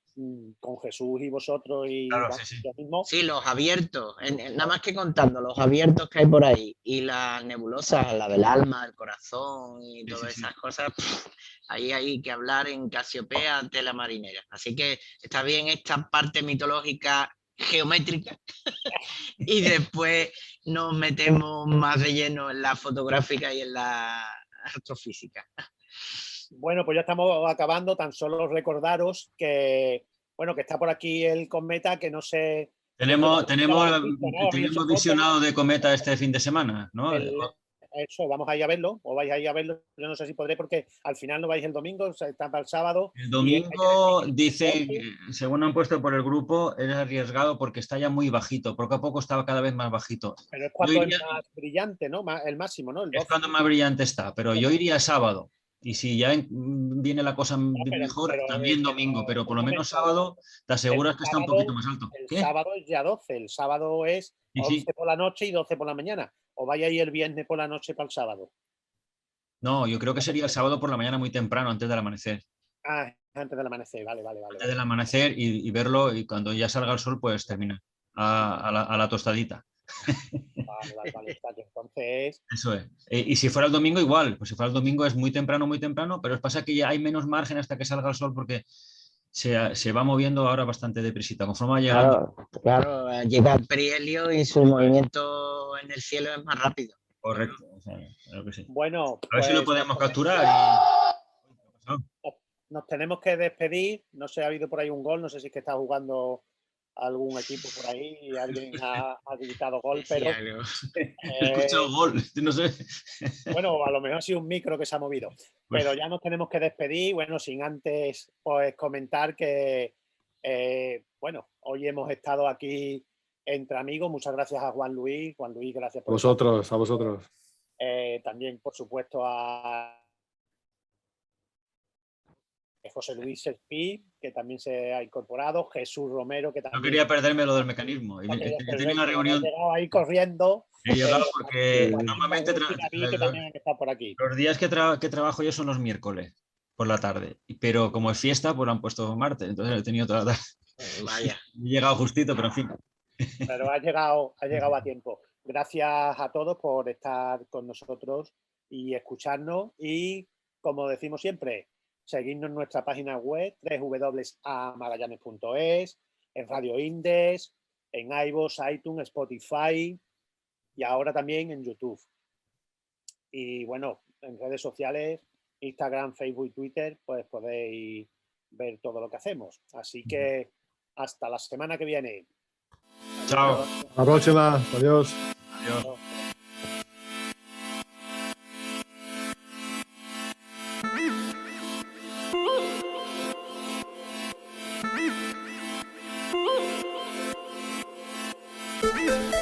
Speaker 1: con Jesús y vosotros y
Speaker 4: claro,
Speaker 1: yo mismo.
Speaker 3: Sí, los abiertos, nada más que contando los abiertos que hay por ahí y las nebulosas, la del alma, el corazón y todas esas cosas, ahí hay que hablar en Casiopea ante la marinera. Así que está bien esta parte mitológica geométrica y después nos metemos más de lleno en la fotográfica y en la astrofísica.
Speaker 1: Bueno, pues ya estamos acabando. Tan solo recordaros que, bueno, que está por aquí el cometa, que no sé...
Speaker 4: Tenemos visionado de cometa este fin de semana, ¿no?
Speaker 1: Eso, vamos a ir a verlo, o vais a ir a verlo. Yo no sé si podré, porque al final no vais el domingo, o sea, está para el sábado.
Speaker 4: El domingo dice, según han puesto por el grupo, es arriesgado porque está ya muy bajito, poco a poco estaba cada vez más bajito.
Speaker 1: Pero es cuando es más brillante, ¿no? El máximo, ¿no? El 12.
Speaker 4: Es cuando más brillante está, pero yo iría sábado. Y si ya viene la cosa mejor, también domingo, pero por lo menos sábado te aseguras que está un poquito más alto.
Speaker 1: El sábado es ya 12, el sábado es 11 por la noche y 12 por la mañana. ¿O vaya ahí el viernes por la noche para el sábado?
Speaker 4: No, yo creo que sería el sábado por la mañana muy temprano, antes del amanecer.
Speaker 1: Ah, antes del amanecer, vale.
Speaker 4: Antes del amanecer y verlo, y cuando ya salga el sol, pues termina a la tostadita.
Speaker 1: Vale. Entonces...
Speaker 4: Eso es. Y si fuera el domingo, igual. Pues si fuera el domingo es muy temprano, pero pasa que ya hay menos margen hasta que salga el sol porque se va moviendo ahora bastante deprisita. Conforme va llegando.
Speaker 3: Claro, llega el perihelio y su movimiento en el cielo es más rápido.
Speaker 4: Correcto. O sea, claro que sí.
Speaker 1: Bueno,
Speaker 4: a ver si lo podemos capturar.
Speaker 1: Nos tenemos que despedir. No sé, ha habido por ahí un gol. No sé si es que está jugando algún equipo por ahí y alguien ha gritado gol, pero...
Speaker 4: He escuchado gol, no sé.
Speaker 1: Bueno, a lo mejor ha sido un micro que se ha movido. Pero ya nos tenemos que despedir, bueno, sin antes pues comentar que, bueno, hoy hemos estado aquí entre amigos. Muchas gracias a Juan Luis. Juan Luis, gracias por...
Speaker 2: A vosotros.
Speaker 1: También, por supuesto, a José Luis Espí, que también se ha incorporado, Jesús Romero, que también...
Speaker 4: No quería perderme lo del mecanismo. Yo tenía una reunión...
Speaker 1: He llegado ahí corriendo.
Speaker 4: He llegado porque normalmente los días que trabajo yo son los miércoles por la tarde, pero como es fiesta, pues lo han puesto martes, entonces he tenido toda la tarde.
Speaker 3: Vaya.
Speaker 4: He llegado justito, pero en fin.
Speaker 1: Pero ha llegado a tiempo. Gracias a todos por estar con nosotros y escucharnos. Y como decimos siempre, seguidnos en nuestra página web www.amagallanes.es, en Radio Indes, en iVoox, iTunes, Spotify y ahora también en YouTube. Y bueno, en redes sociales, Instagram, Facebook y Twitter, pues podéis ver todo lo que hacemos. Así que hasta la semana que viene.
Speaker 4: Chao.
Speaker 2: Hasta la próxima. Adiós.
Speaker 4: Adiós.
Speaker 5: Adiós.